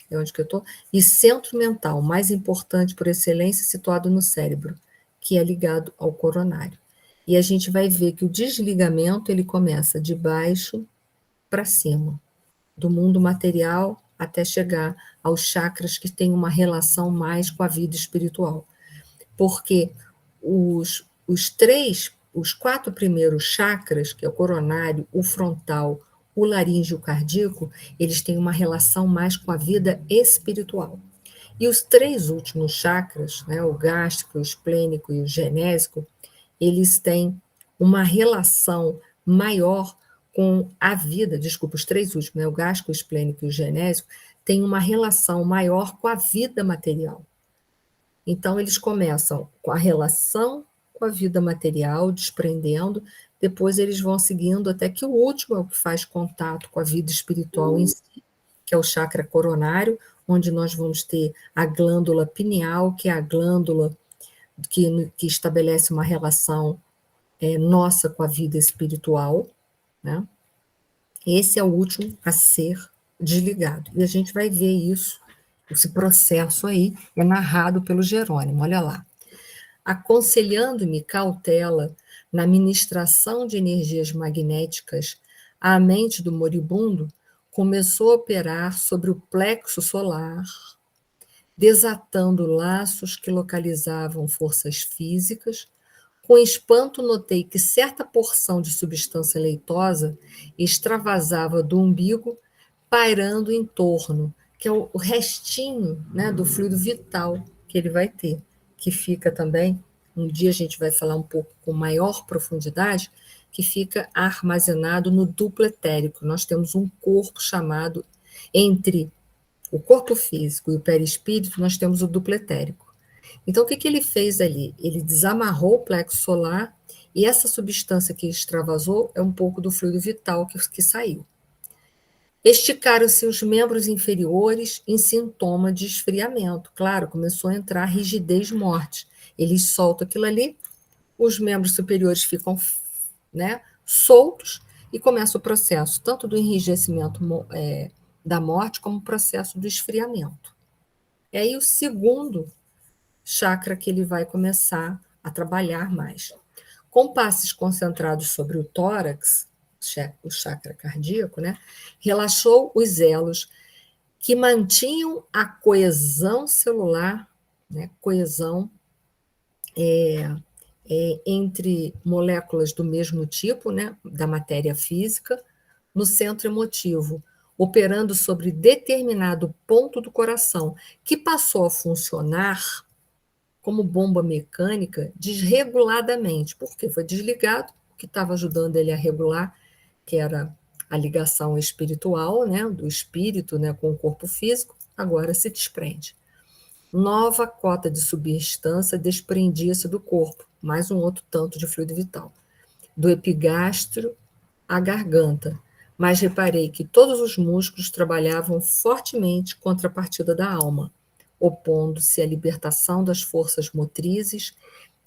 é onde que eu estou? E centro mental, mais importante por excelência, situado no cérebro, que é ligado ao coronário. E a gente vai ver que o desligamento, ele começa de baixo para cima, do mundo material até chegar aos chakras que têm uma relação mais com a vida espiritual. Porque os 4 primeiros chakras, que é o coronário, o frontal, o laríngeo cardíaco, eles têm uma relação mais com a vida espiritual. E os 3 últimos chakras, né, o gástrico, o esplênico e o genésico, eles têm uma relação maior com a vida, desculpa, os 3 últimos, né, o gástrico, o esplênico e o genésico, têm uma relação maior com a vida material. Então, eles começam com a relação com a vida material, desprendendo, depois eles vão seguindo até que o último é o que faz contato com a vida espiritual em si, que é o chakra coronário, onde nós vamos ter a glândula pineal, que é a glândula que estabelece uma relação nossa com a vida espiritual, né? Esse é o último a ser desligado. E a gente vai ver isso, esse processo aí é narrado pelo Jerônimo, olha lá. Aconselhando-me cautela na ministração de energias magnéticas à mente do moribundo, começou a operar sobre o plexo solar, desatando laços que localizavam forças físicas. Com espanto, notei que certa porção de substância leitosa extravasava do umbigo, pairando em torno, que é o restinho, né, do fluido vital que ele vai ter, que fica também, um dia a gente vai falar um pouco com maior profundidade, que fica armazenado no duplo etérico. Nós temos um corpo chamado, entre o corpo físico e o perispírito, nós temos o duplo etérico. Então, o que ele fez ali? Ele desamarrou o plexo solar e essa substância que extravasou é um pouco do fluido vital que saiu. Esticaram-se os membros inferiores em sintoma de esfriamento. Claro, começou a entrar rigidez morte. Eles soltam aquilo ali, os membros superiores ficam, né, soltos e começa o processo tanto do enrijecimento da morte como o processo do esfriamento. E aí o segundo chakra que ele vai começar a trabalhar mais. Com passes concentrados sobre o tórax, o chakra cardíaco, né, relaxou os elos que mantinham a coesão celular, né, coesão entre moléculas do mesmo tipo, né, da matéria física, no centro emotivo, operando sobre determinado ponto do coração, que passou a funcionar como bomba mecânica desreguladamente, porque foi desligado, o que estava ajudando ele a regular, que era a ligação espiritual, né, do espírito, né, com o corpo físico, agora se desprende. Nova cota de substância desprendia-se do corpo, mais um outro tanto de fluido vital, do epigastro à garganta, mas reparei que todos os músculos trabalhavam fortemente contra a partida da alma, opondo-se à libertação das forças motrizes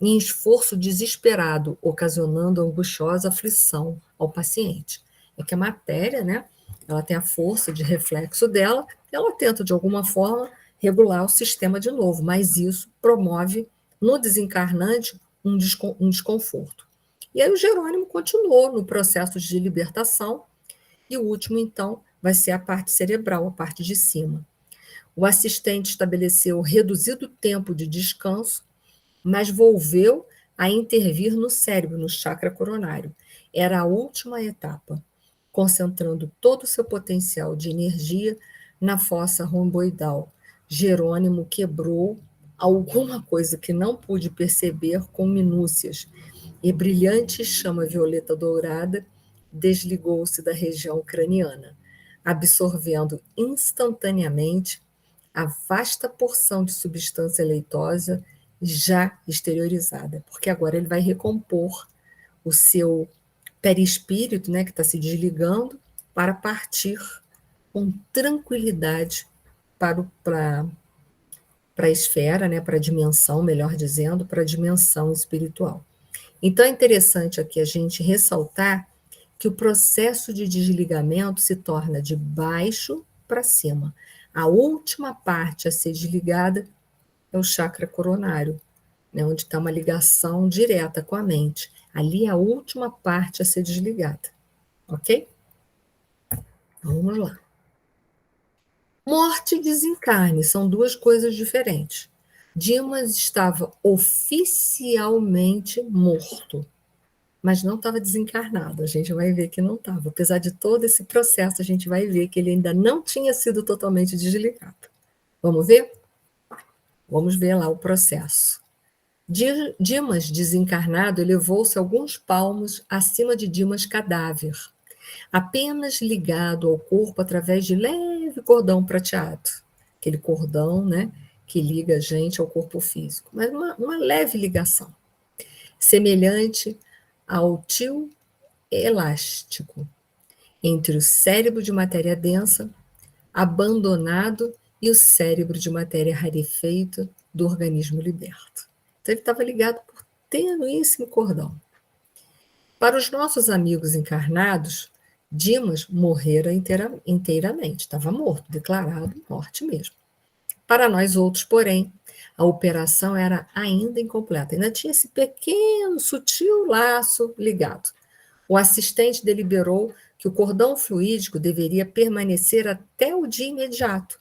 em esforço desesperado, ocasionando angustiosa aflição ao paciente. É que a matéria, né, ela tem a força de reflexo dela, ela tenta, de alguma forma, regular o sistema de novo, mas isso promove no desencarnante um desconforto. E aí o Jerônimo continuou no processo de libertação, e o último, então, vai ser a parte cerebral, a parte de cima. O assistente estabeleceu reduzido tempo de descanso, mas volveu a intervir no cérebro, no chakra coronário. Era a última etapa, concentrando todo o seu potencial de energia na fossa romboidal. Jerônimo quebrou alguma coisa que não pude perceber com minúcias, e brilhante chama violeta dourada desligou-se da região craniana, absorvendo instantaneamente a vasta porção de substância leitosa já exteriorizada, porque agora ele vai recompor o seu perispírito, né, que está se desligando, para partir com tranquilidade para a esfera, né, para a dimensão, melhor dizendo, para a dimensão espiritual. Então é interessante aqui a gente ressaltar que o processo de desligamento se torna de baixo para cima. A última parte a ser desligada é o chakra coronário, né, onde está uma ligação direta com a mente. Ali é a última parte a ser desligada, ok? Vamos lá. Morte e desencarne são duas coisas diferentes. Dimas estava oficialmente morto, mas não estava desencarnado. A gente vai ver que não estava. Apesar de todo esse processo, a gente vai ver que ele ainda não tinha sido totalmente desligado. Vamos ver? Vamos ver lá o processo. Dimas desencarnado elevou-se alguns palmos acima de Dimas cadáver, apenas ligado ao corpo através de leve cordão prateado. Aquele cordão, né, que liga a gente ao corpo físico, mas uma leve ligação, semelhante ao tio elástico entre o cérebro de matéria densa, abandonado, e o cérebro de matéria rarefeita do organismo liberto. Então, ele estava ligado por tenuíssimo cordão. Para os nossos amigos encarnados, Dimas morrera inteiramente, estava morto, declarado morte mesmo. Para nós outros, porém, a operação era ainda incompleta, ainda tinha esse pequeno, sutil laço ligado. O assistente deliberou que o cordão fluídico deveria permanecer até o dia imediato,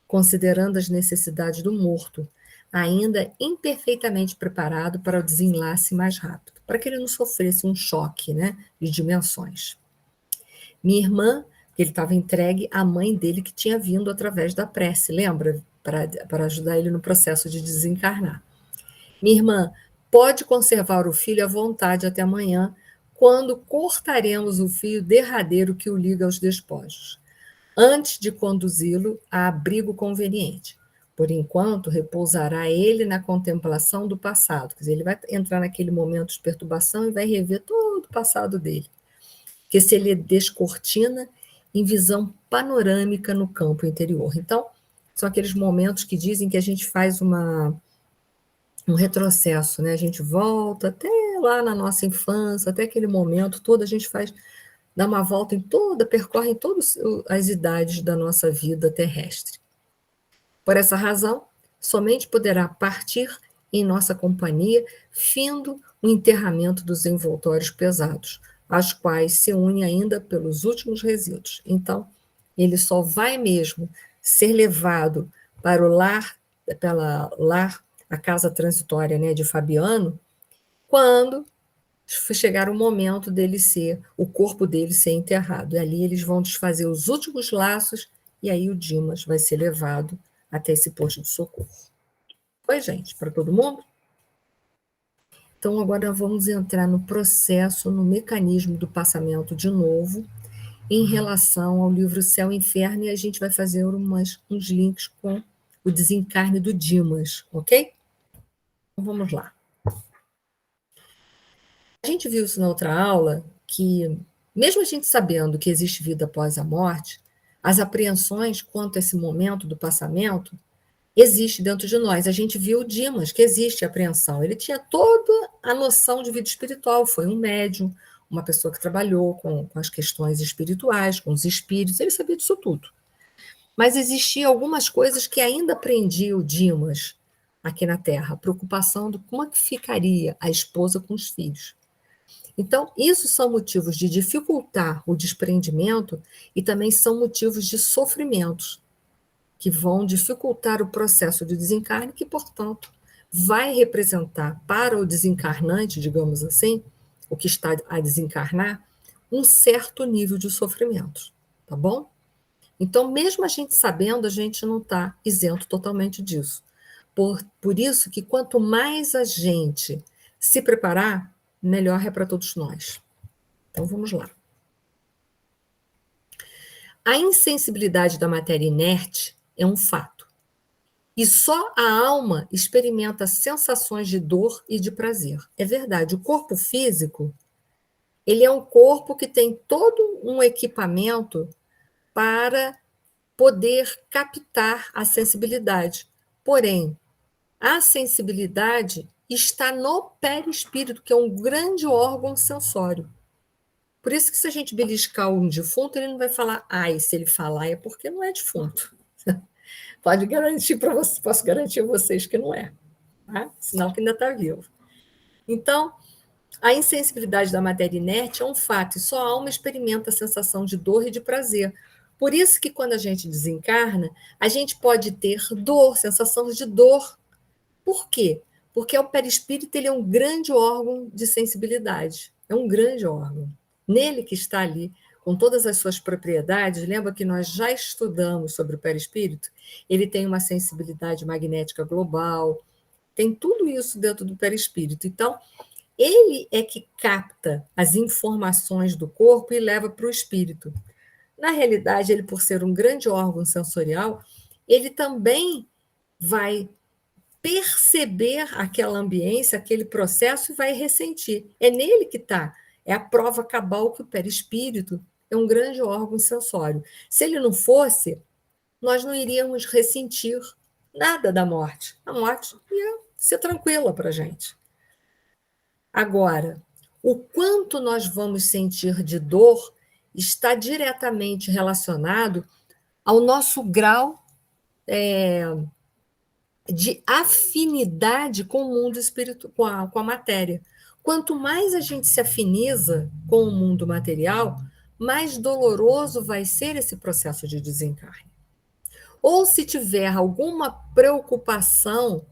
considerando as necessidades do morto, ainda imperfeitamente preparado para o desenlace mais rápido, para que ele não sofresse um choque, né, de dimensões. Minha irmã, ele estava entregue à mãe dele que tinha vindo através da prece, lembra? Para ajudar ele no processo de desencarnar. Minha irmã, pode conservar o filho à vontade até amanhã, quando cortaremos o fio derradeiro que o liga aos despojos, antes de conduzi-lo a abrigo conveniente. Por enquanto, repousará ele na contemplação do passado. Quer dizer, ele vai entrar naquele momento de perturbação e vai rever todo o passado dele, que se ele descortina em visão panorâmica no campo interior. Então, são aqueles momentos que dizem que a gente faz um retrocesso, né? A gente volta até lá na nossa infância, até aquele momento todo, a gente dá uma volta em toda, percorre em todas as idades da nossa vida terrestre. Por essa razão, somente poderá partir em nossa companhia, findo o enterramento dos envoltórios pesados, aos quais se une ainda pelos últimos resíduos. Então, ele só vai mesmo ser levado para o lar, pela lar, a casa transitória, né, de Fabiano, quando chegar o momento dele ser, o corpo dele ser enterrado. E ali eles vão desfazer os últimos laços, e aí o Dimas vai ser levado até esse posto de socorro. Foi, gente, para todo mundo? Então, agora vamos entrar no processo, no mecanismo do passamento de novo, em relação ao livro Céu e Inferno, e a gente vai fazer uns links com o desencarne do Dimas, ok? Então, vamos lá. A gente viu isso na outra aula, que mesmo a gente sabendo que existe vida após a morte, as apreensões quanto a esse momento do passamento existe dentro de nós. A gente viu o Dimas, que existe apreensão. Ele tinha toda a noção de vida espiritual, foi um médium, uma pessoa que trabalhou com as questões espirituais, com os espíritos, ele sabia disso tudo. Mas existiam algumas coisas que ainda prendiam o Dimas aqui na Terra, a preocupação de como é que ficaria a esposa com os filhos. Então, isso são motivos de dificultar o desprendimento e também são motivos de sofrimentos, que vão dificultar o processo de desencarne, que, portanto, vai representar para o desencarnante, digamos assim, o que está a desencarnar, um certo nível de sofrimento, tá bom? Então, mesmo a gente sabendo, a gente não está isento totalmente disso. Por isso que quanto mais a gente se preparar, melhor é para todos nós. Então, vamos lá. A insensibilidade da matéria inerte é um fato. E só a alma experimenta sensações de dor e de prazer. É verdade, o corpo físico, ele é um corpo que tem todo um equipamento para poder captar a sensibilidade. Porém, a sensibilidade está no perispírito, que é um grande órgão sensório. Por isso que se a gente beliscar um defunto, ele não vai falar, ai, se ele falar é porque não é defunto. Pode garantir para vocês, posso garantir a vocês que não é, tá? Sinal que ainda está vivo. Então, a insensibilidade da matéria inerte é um fato, e só a alma experimenta a sensação de dor e de prazer. Por isso que quando a gente desencarna, a gente pode ter dor, sensação de dor. Por quê? Porque o perispírito ele é um grande órgão de sensibilidade, é um grande órgão. Nele que está ali, com todas as suas propriedades, lembra que nós já estudamos sobre o perispírito? Ele tem uma sensibilidade magnética global, tem tudo isso dentro do perispírito. Então, ele é que capta as informações do corpo e leva para o espírito. Na realidade, ele, por ser um grande órgão sensorial, ele também vai perceber aquela ambiência, aquele processo e vai ressentir. É nele que está. É a prova cabal que o perispírito é um grande órgão sensório. Se ele não fosse, nós não iríamos ressentir nada da morte. A morte ia ser tranquila para a gente. Agora, o quanto nós vamos sentir de dor está diretamente relacionado ao nosso grau de afinidade com o mundo espiritual, com a matéria. Quanto mais a gente se afiniza com o mundo material, mais doloroso vai ser esse processo de desencarne. Ou se tiver alguma preocupação,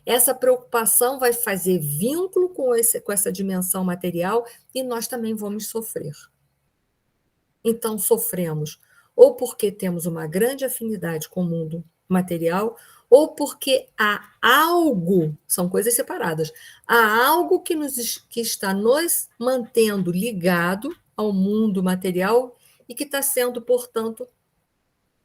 essa preocupação vai fazer vínculo com essa dimensão material e nós também vamos sofrer. Então, sofremos ou porque temos uma grande afinidade com o mundo material, ou porque há algo, são coisas separadas, há algo que está nos mantendo ligado ao mundo material e que está sendo, portanto,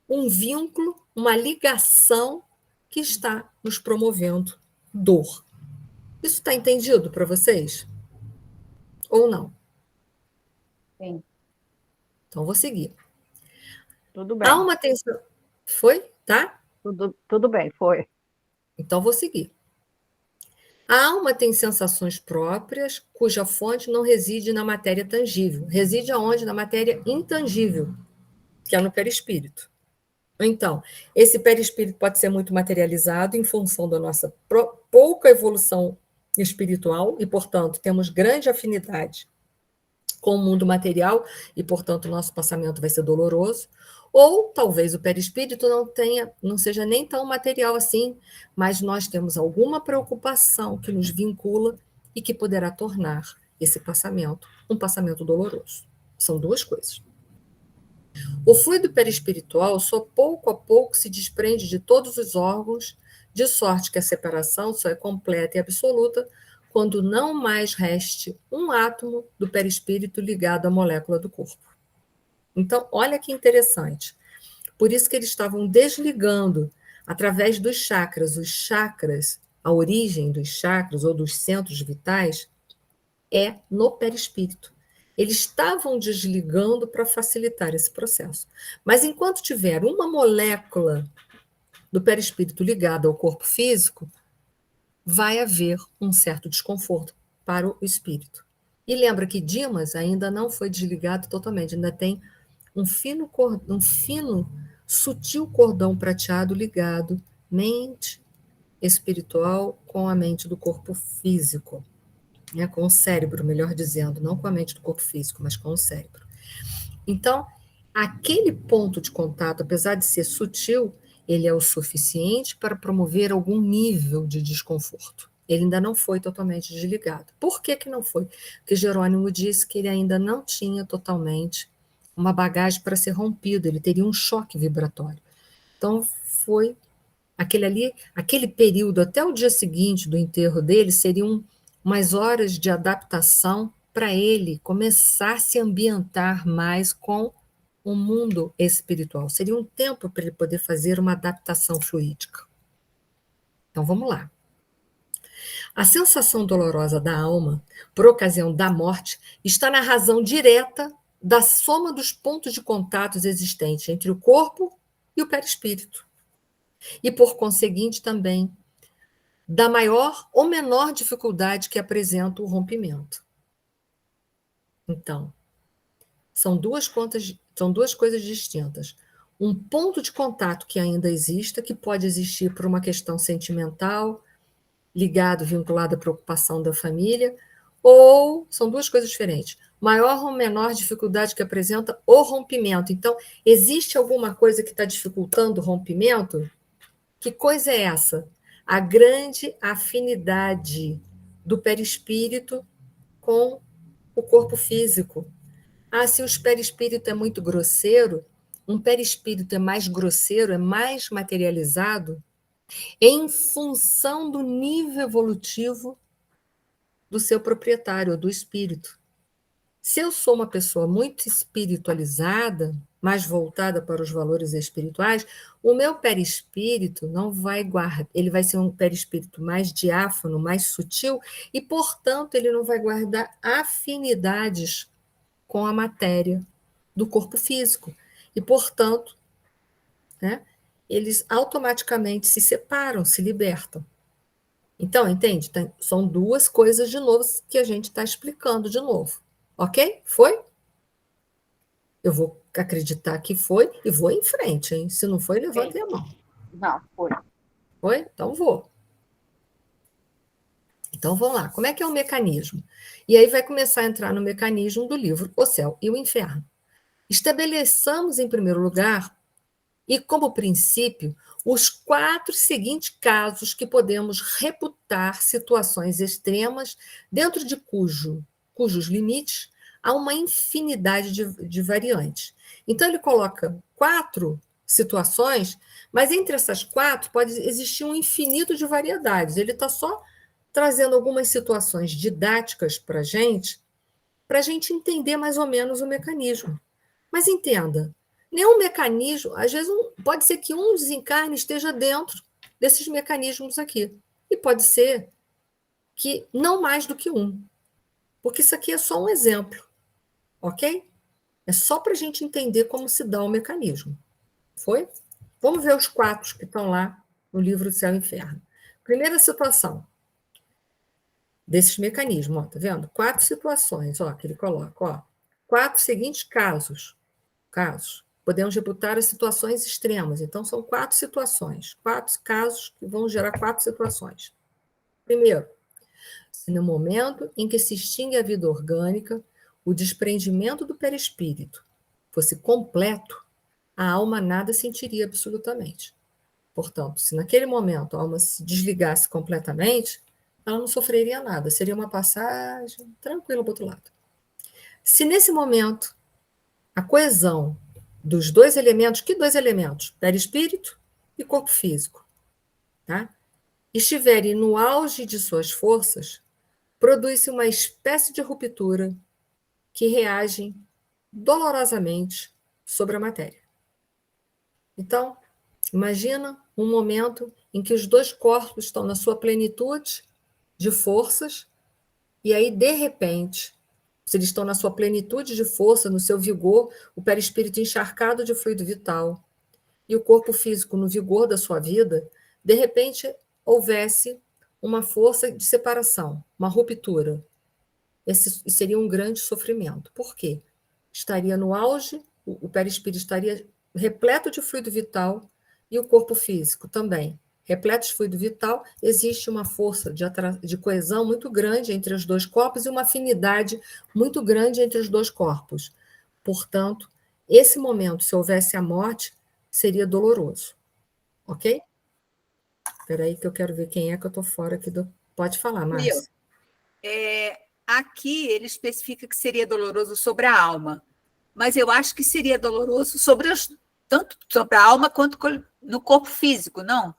um vínculo, uma ligação que está nos promovendo dor. Isso está entendido para vocês? Ou não?
Sim.
Então, vou seguir.
Tudo bem.
Há uma tensão... Foi? Tá?
Tudo bem, foi.
Então, vou seguir. A alma tem sensações próprias, cuja fonte não reside na matéria tangível. Reside aonde? Na matéria intangível, que é no perispírito. Então, esse perispírito pode ser muito materializado em função da nossa pouca evolução espiritual e, portanto, temos grande afinidade com o mundo material e, portanto, o nosso passamento vai ser doloroso. Ou talvez o perispírito não seja nem tão material assim, mas nós temos alguma preocupação que nos vincula e que poderá tornar esse passamento um passamento doloroso. São duas coisas. O fluido perispiritual só pouco a pouco se desprende de todos os órgãos, de sorte que a separação só é completa e absoluta quando não mais reste um átomo do perispírito ligado à molécula do corpo. Então, olha que interessante. Por isso que eles estavam desligando através dos chakras. Os chakras, a origem dos chakras ou dos centros vitais é no perispírito. Eles estavam desligando para facilitar esse processo. Mas enquanto tiver uma molécula do perispírito ligada ao corpo físico, vai haver um certo desconforto para o espírito. E lembra que Dimas ainda não foi desligado totalmente, ainda tem um fino, sutil cordão prateado ligado mente espiritual com a mente do corpo físico, né? Com o cérebro, melhor dizendo, não com a mente do corpo físico, mas com o cérebro. Então, aquele ponto de contato, apesar de ser sutil, ele é o suficiente para promover algum nível de desconforto. Ele ainda não foi totalmente desligado. Por que que não foi? Porque Jerônimo disse que ele ainda não tinha totalmente uma bagagem para ser rompido, ele teria um choque vibratório. Então, foi aquele período até o dia seguinte do enterro dele, seriam umas horas de adaptação para ele começar a se ambientar mais com o mundo espiritual. Seria um tempo para ele poder fazer uma adaptação fluídica. Então, vamos lá. A sensação dolorosa da alma, por ocasião da morte, está na razão direta da soma dos pontos de contatos existentes entre o corpo e o perispírito. E, por conseguinte, também da maior ou menor dificuldade que apresenta o rompimento. Então, são duas coisas distintas. Um ponto de contato que ainda exista, que pode existir por uma questão sentimental, vinculado à preocupação da família, ou são duas coisas diferentes. Maior ou menor dificuldade que apresenta o rompimento. Então, existe alguma coisa que está dificultando o rompimento? Que coisa é essa? A grande afinidade do perispírito com o corpo físico. Se o perispírito é muito grosseiro, um perispírito é mais grosseiro, é mais materializado, em função do nível evolutivo do seu proprietário, do espírito. Se eu sou uma pessoa muito espiritualizada, mais voltada para os valores espirituais, o meu perispírito não vai guardar, ele vai ser um perispírito mais diáfano, mais sutil, e, portanto, ele não vai guardar afinidades com a matéria do corpo físico. E, portanto, né, eles automaticamente se separam, se libertam. Então, entende? São duas coisas, de novo, que a gente está explicando de novo. Ok? Foi? Eu vou acreditar que foi e vou em frente, hein? Se não foi, levante a mão.
Não, foi.
Foi? Então vou. Então vamos lá. Como é que é o mecanismo? E aí vai começar a entrar no mecanismo do livro O Céu e o Inferno. Estabeleçamos, em primeiro lugar, e como princípio, os 4 seguintes casos que podemos reputar situações extremas dentro de cujos limites há uma infinidade de variantes. Então, ele coloca 4 situações, mas entre essas 4 pode existir um infinito de variedades. Ele está só trazendo algumas situações didáticas para a gente entender mais ou menos o mecanismo. Mas entenda, nenhum mecanismo, às vezes pode ser que um desencarne esteja dentro desses mecanismos aqui. E pode ser que não mais do que um. Porque isso aqui é só um exemplo. Ok? É só para a gente entender como se dá o mecanismo. Foi? Vamos ver os 4 que estão lá no livro do Céu e Inferno. Primeira situação desses mecanismos, ó, tá vendo? 4 situações, ó, que ele coloca, ó. 4 seguintes casos. Podemos reputar as situações extremas. Então, são 4 situações, 4 casos que vão gerar 4 situações. Primeiro, Se no momento em que se extingue a vida orgânica, o desprendimento do perispírito fosse completo, a alma nada sentiria absolutamente. Portanto, se naquele momento a alma se desligasse completamente, ela não sofreria nada, seria uma passagem tranquila para o outro lado. Se nesse momento a coesão dos dois elementos, que dois elementos? Perispírito e corpo físico, tá? Estiverem no auge de suas forças, produz-se uma espécie de ruptura que reage dolorosamente sobre a matéria. Então, imagina um momento em que os dois corpos estão na sua plenitude de forças, e aí, de repente, se eles estão na sua plenitude de força, no seu vigor, o perispírito encharcado de fluido vital, e o corpo físico no vigor da sua vida, de repente houvesse uma força de separação, uma ruptura. Esse seria um grande sofrimento. Por quê? Estaria no auge, o perispírito estaria repleto de fluido vital e o corpo físico também. Repleto de fluido vital, existe uma força de coesão muito grande entre os dois corpos e uma afinidade muito grande entre os dois corpos. Portanto, esse momento, se houvesse a morte, seria doloroso. Ok? Espera aí que eu quero ver quem é que eu estou fora aqui. Pode falar, Márcia.
Aqui ele especifica que seria doloroso sobre a alma, mas eu acho que seria doloroso tanto sobre a alma quanto no corpo físico, não?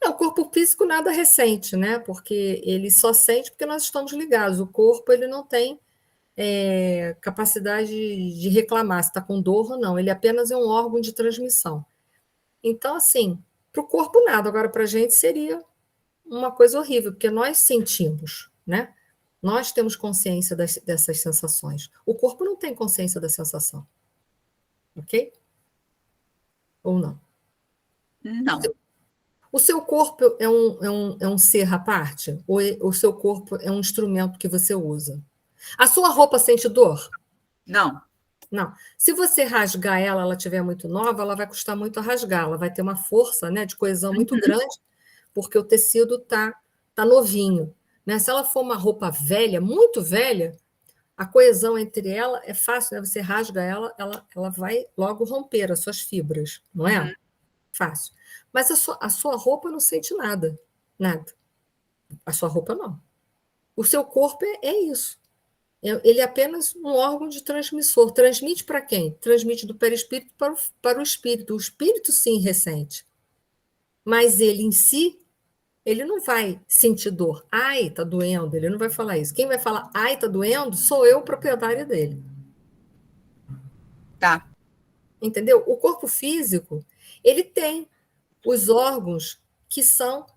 O corpo físico nada recente, né? Porque ele só sente porque nós estamos ligados. O corpo ele não tem capacidade de reclamar se está com dor ou não. Ele apenas é um órgão de transmissão. Então, assim, para o corpo nada. Agora, para a gente seria uma coisa horrível, porque nós sentimos, né? Nós temos consciência dessas sensações. O corpo não tem consciência da sensação. Ok? Ou não?
Não.
O seu corpo é um ser à parte? Ou o seu corpo é um instrumento que você usa? A sua roupa sente dor?
Não.
Não. Se você rasgar ela estiver muito nova, ela vai custar muito a rasgar. Ela vai ter uma força, né, de coesão muito grande, porque o tecido tá novinho. Né? Se ela for uma roupa velha, muito velha, a coesão entre ela é fácil, né? Você rasga ela vai logo romper as suas fibras, não é?
Uhum.
Fácil. Mas a sua roupa não sente nada. Nada. A sua roupa não. O seu corpo é isso. Ele é apenas um órgão de transmissor. Transmite para quem? Transmite do perispírito para o espírito. O espírito, sim, ressente. Mas ele em si, ele não vai sentir dor. Ai, está doendo. Ele não vai falar isso. Quem vai falar, ai, está doendo, sou eu, proprietário dele.
Tá.
Entendeu? O corpo físico, ele tem os órgãos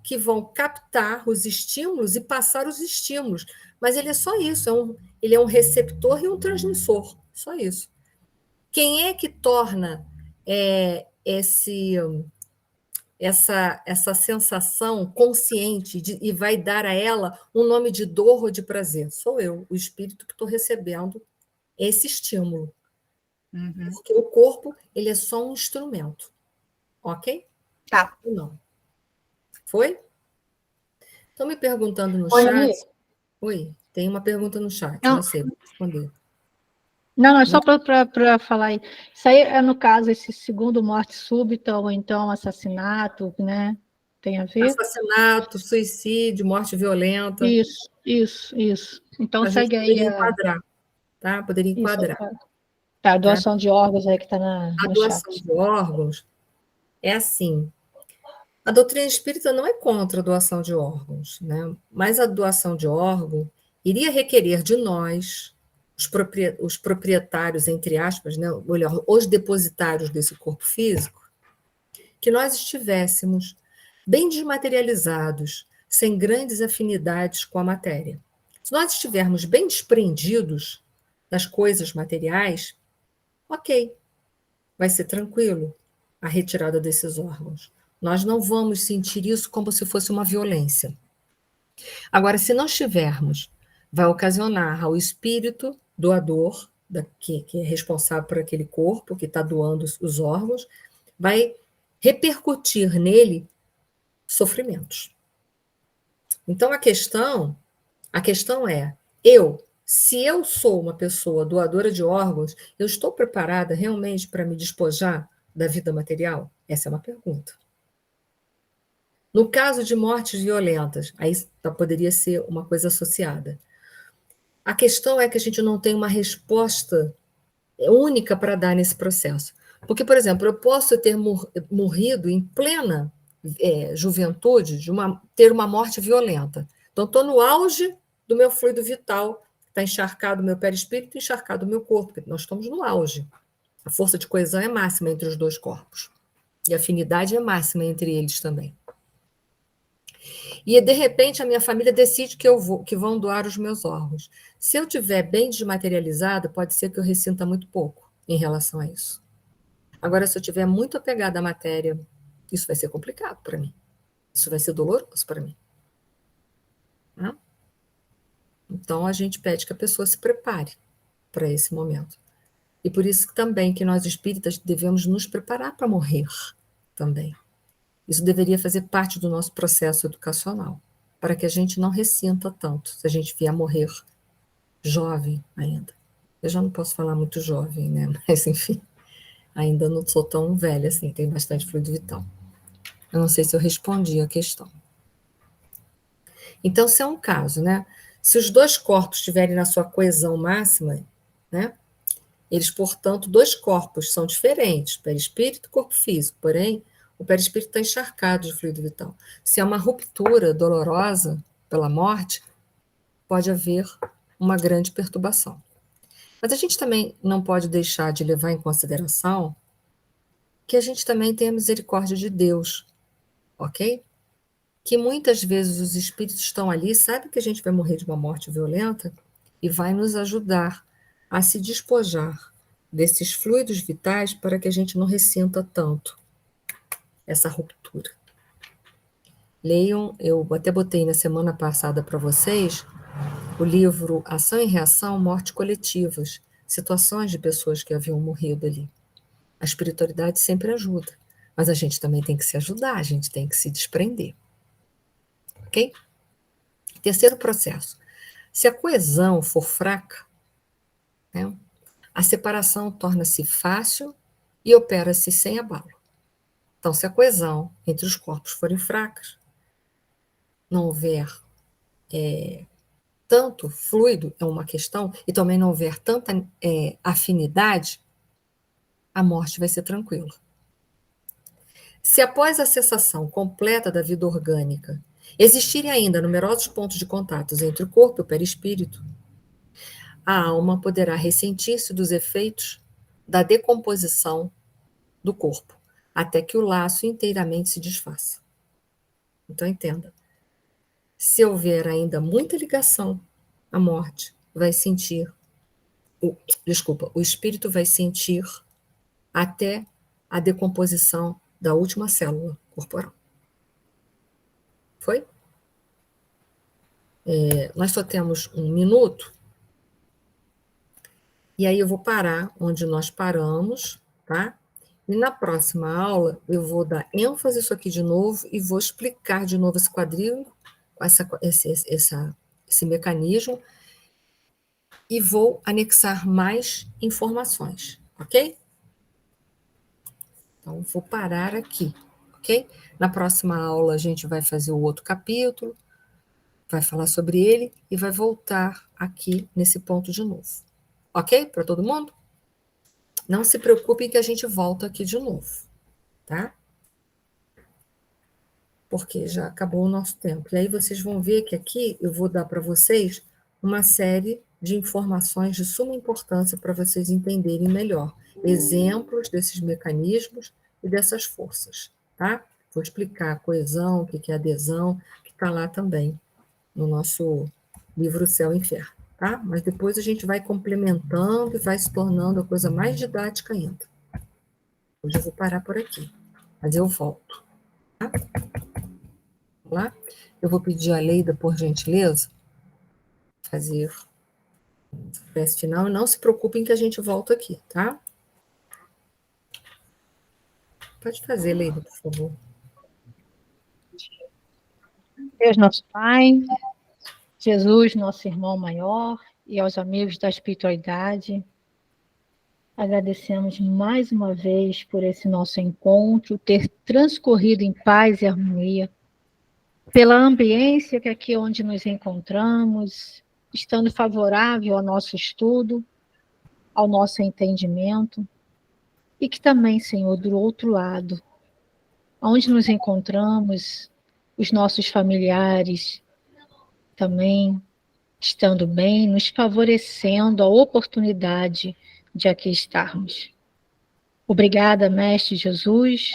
que vão captar os estímulos e passar os estímulos. Mas ele é só isso, ele é um receptor e um transmissor, só isso. Quem é que torna essa sensação consciente e vai dar a ela um nome de dor ou de prazer? Sou eu, o espírito que estou recebendo esse estímulo.
Uhum.
Porque o corpo ele é só um instrumento. Ok?
Tá.
Ou não? Foi? Estão me perguntando no
Oi,
chat.
Ani.
Oi, tem uma pergunta no chat,
Não.
não sei, vou responder.
Não, é só para falar aí. Isso aí é, no caso, esse segundo morte súbita ou então assassinato, né? Tem a ver?
Assassinato, suicídio, morte violenta.
Isso. Então
A gente
segue aí
poderia enquadrar, tá? Poderia
isso.
enquadrar.
Tá, a doação de órgãos aí que está
A
no
doação
chat.
de órgãos é assim. A doutrina espírita não é contra a doação de órgãos, né? Mas a doação de órgão iria requerer de nós, os proprietários, entre aspas, né? Melhor, os depositários desse corpo físico, que nós estivéssemos bem desmaterializados, sem grandes afinidades com a matéria. Se nós estivermos bem desprendidos das coisas materiais, ok, vai ser tranquilo a retirada desses órgãos. Nós não vamos sentir isso como se fosse uma violência. Agora, se nós tivermos, vai ocasionar ao espírito doador, que é responsável por aquele corpo, que está doando os órgãos, vai repercutir nele sofrimentos. Então, a questão é, se eu sou uma pessoa doadora de órgãos, eu estou preparada realmente para me despojar da vida material? Essa é uma pergunta. No caso de mortes violentas, aí poderia ser uma coisa associada. A questão é que a gente não tem uma resposta única para dar nesse processo. Porque, por exemplo, eu posso ter morrido em plena juventude, ter uma morte violenta. Então, estou no auge do meu fluido vital, está encharcado o meu perispírito, encharcado o meu corpo, porque nós estamos no auge. A força de coesão é máxima entre os dois corpos. E a afinidade é máxima entre eles também. E, de repente, a minha família decide que vão doar os meus órgãos. Se eu estiver bem desmaterializado, pode ser que eu ressinta muito pouco em relação a isso. Agora, se eu estiver muito apegada à matéria, isso vai ser complicado para mim. Isso vai ser doloroso para mim. Né? Então, a gente pede que a pessoa se prepare para esse momento. E por isso também que nós espíritas devemos nos preparar para morrer também. Isso deveria fazer parte do nosso processo educacional, para que a gente não ressinta tanto, se a gente vier morrer jovem ainda. Eu já não posso falar muito jovem, né? Mas, enfim, ainda não sou tão velha assim, tenho bastante fluido vital. Eu não sei se eu respondi a questão. Então, se é um caso, né? Se os dois corpos estiverem na sua coesão máxima, né? Eles, portanto, dois corpos são diferentes, perispírito e corpo físico, porém, o perispírito está encharcado de fluido vital. Se é uma ruptura dolorosa pela morte, pode haver uma grande perturbação. Mas a gente também não pode deixar de levar em consideração que a gente também tem a misericórdia de Deus, ok? Que muitas vezes os espíritos estão ali, sabem que a gente vai morrer de uma morte violenta e vai nos ajudar a se despojar desses fluidos vitais para que a gente não ressinta tanto essa ruptura. Leiam, eu até botei na semana passada para vocês o livro Ação e Reação, Morte Coletivas, situações de pessoas que haviam morrido ali. A espiritualidade sempre ajuda, mas a gente também tem que se ajudar, a gente tem que se desprender. Ok? Terceiro processo. Se a coesão for fraca, né, a separação torna-se fácil e opera-se sem abalo. Então, se a coesão entre os corpos forem fracas, não houver tanto fluido, é uma questão, e também não houver tanta afinidade, a morte vai ser tranquila. Se após a cessação completa da vida orgânica existirem ainda numerosos pontos de contatos entre o corpo e o perispírito, a alma poderá ressentir-se dos efeitos da decomposição do corpo, até que o laço inteiramente se desfaça. Então, entenda. Se houver ainda muita ligação, a morte vai sentir, o espírito vai sentir até a decomposição da última célula corporal. Foi? Nós só temos 1 minuto, e aí eu vou parar onde nós paramos, tá? E na próxima aula eu vou dar ênfase isso aqui de novo e vou explicar de novo esse quadril, esse mecanismo, e vou anexar mais informações, ok? Então, vou parar aqui, ok? Na próxima aula a gente vai fazer o outro capítulo, vai falar sobre ele e vai voltar aqui nesse ponto de novo. Ok? Para todo mundo? Não se preocupem que a gente volta aqui de novo, tá? Porque já acabou o nosso tempo. E aí vocês vão ver que aqui eu vou dar para vocês uma série de informações de suma importância para vocês entenderem melhor exemplos desses mecanismos e dessas forças, tá? Vou explicar a coesão, o que é adesão, que está lá também no nosso livro Céu e Inferno, tá? Mas depois a gente vai complementando e vai se tornando a coisa mais didática ainda. Hoje eu vou parar por aqui, mas eu volto, tá? Vamos lá? Eu vou pedir a Leida, por gentileza, fazer o prece final, e não se preocupem que a gente volta aqui, tá? Pode fazer, Leida, por favor.
Deus nosso Pai, Jesus, nosso irmão maior, e aos amigos da espiritualidade, agradecemos mais uma vez por esse nosso encontro, ter transcorrido em paz e harmonia, pela ambiência que aqui onde nos encontramos, estando favorável ao nosso estudo, ao nosso entendimento, e que também, Senhor, do outro lado, onde nos encontramos, os nossos familiares também estando bem, nos favorecendo a oportunidade de aqui estarmos. Obrigada, Mestre Jesus,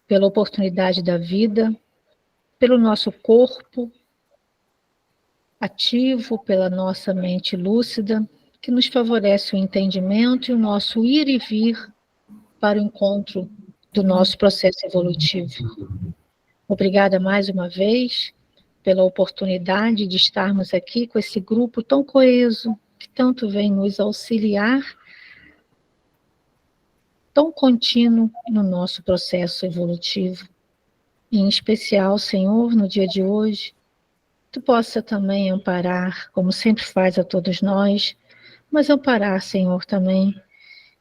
pela oportunidade da vida, pelo nosso corpo ativo, pela nossa mente lúcida, que nos favorece o entendimento e o nosso ir e vir para o encontro do nosso processo evolutivo. Obrigada mais uma vez pela oportunidade de estarmos aqui com esse grupo tão coeso, que tanto vem nos auxiliar, tão contínuo no nosso processo evolutivo. E, em especial, Senhor, no dia de hoje, Tu possa também amparar, como sempre faz a todos nós, mas amparar, Senhor, também,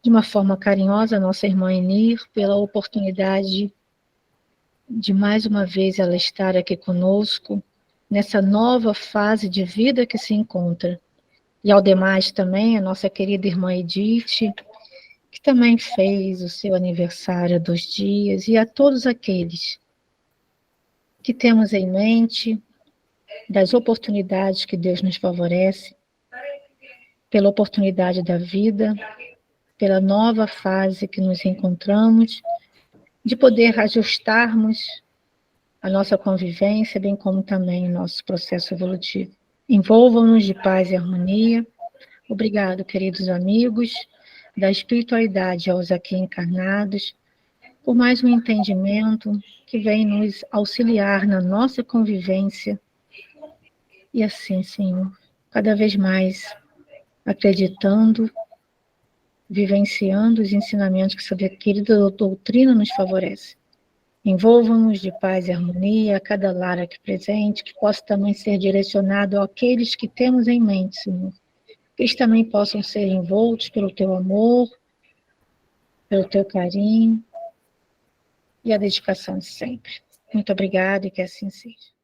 de uma forma carinhosa, a nossa irmã Enir, pela oportunidade de mais uma vez ela estar aqui conosco, nessa nova fase de vida que se encontra. E ao demais também, a nossa querida irmã Edith, que também fez o seu aniversário há 2 dias, e a todos aqueles que temos em mente das oportunidades que Deus nos favorece, pela oportunidade da vida, pela nova fase que nos encontramos, de poder ajustarmos a nossa convivência, bem como também o nosso processo evolutivo. Envolvam-nos de paz e harmonia. Obrigado, queridos amigos da espiritualidade, aos aqui encarnados, por mais um entendimento que vem nos auxiliar na nossa convivência. E assim, Senhor, cada vez mais acreditando, vivenciando os ensinamentos que essa querida doutrina nos favorece. Envolvam-nos de paz e harmonia a cada lar aqui presente, que possa também ser direcionado àqueles que temos em mente, Senhor. Que eles também possam ser envoltos pelo Teu amor, pelo Teu carinho e a dedicação de sempre. Muito obrigada e que assim seja.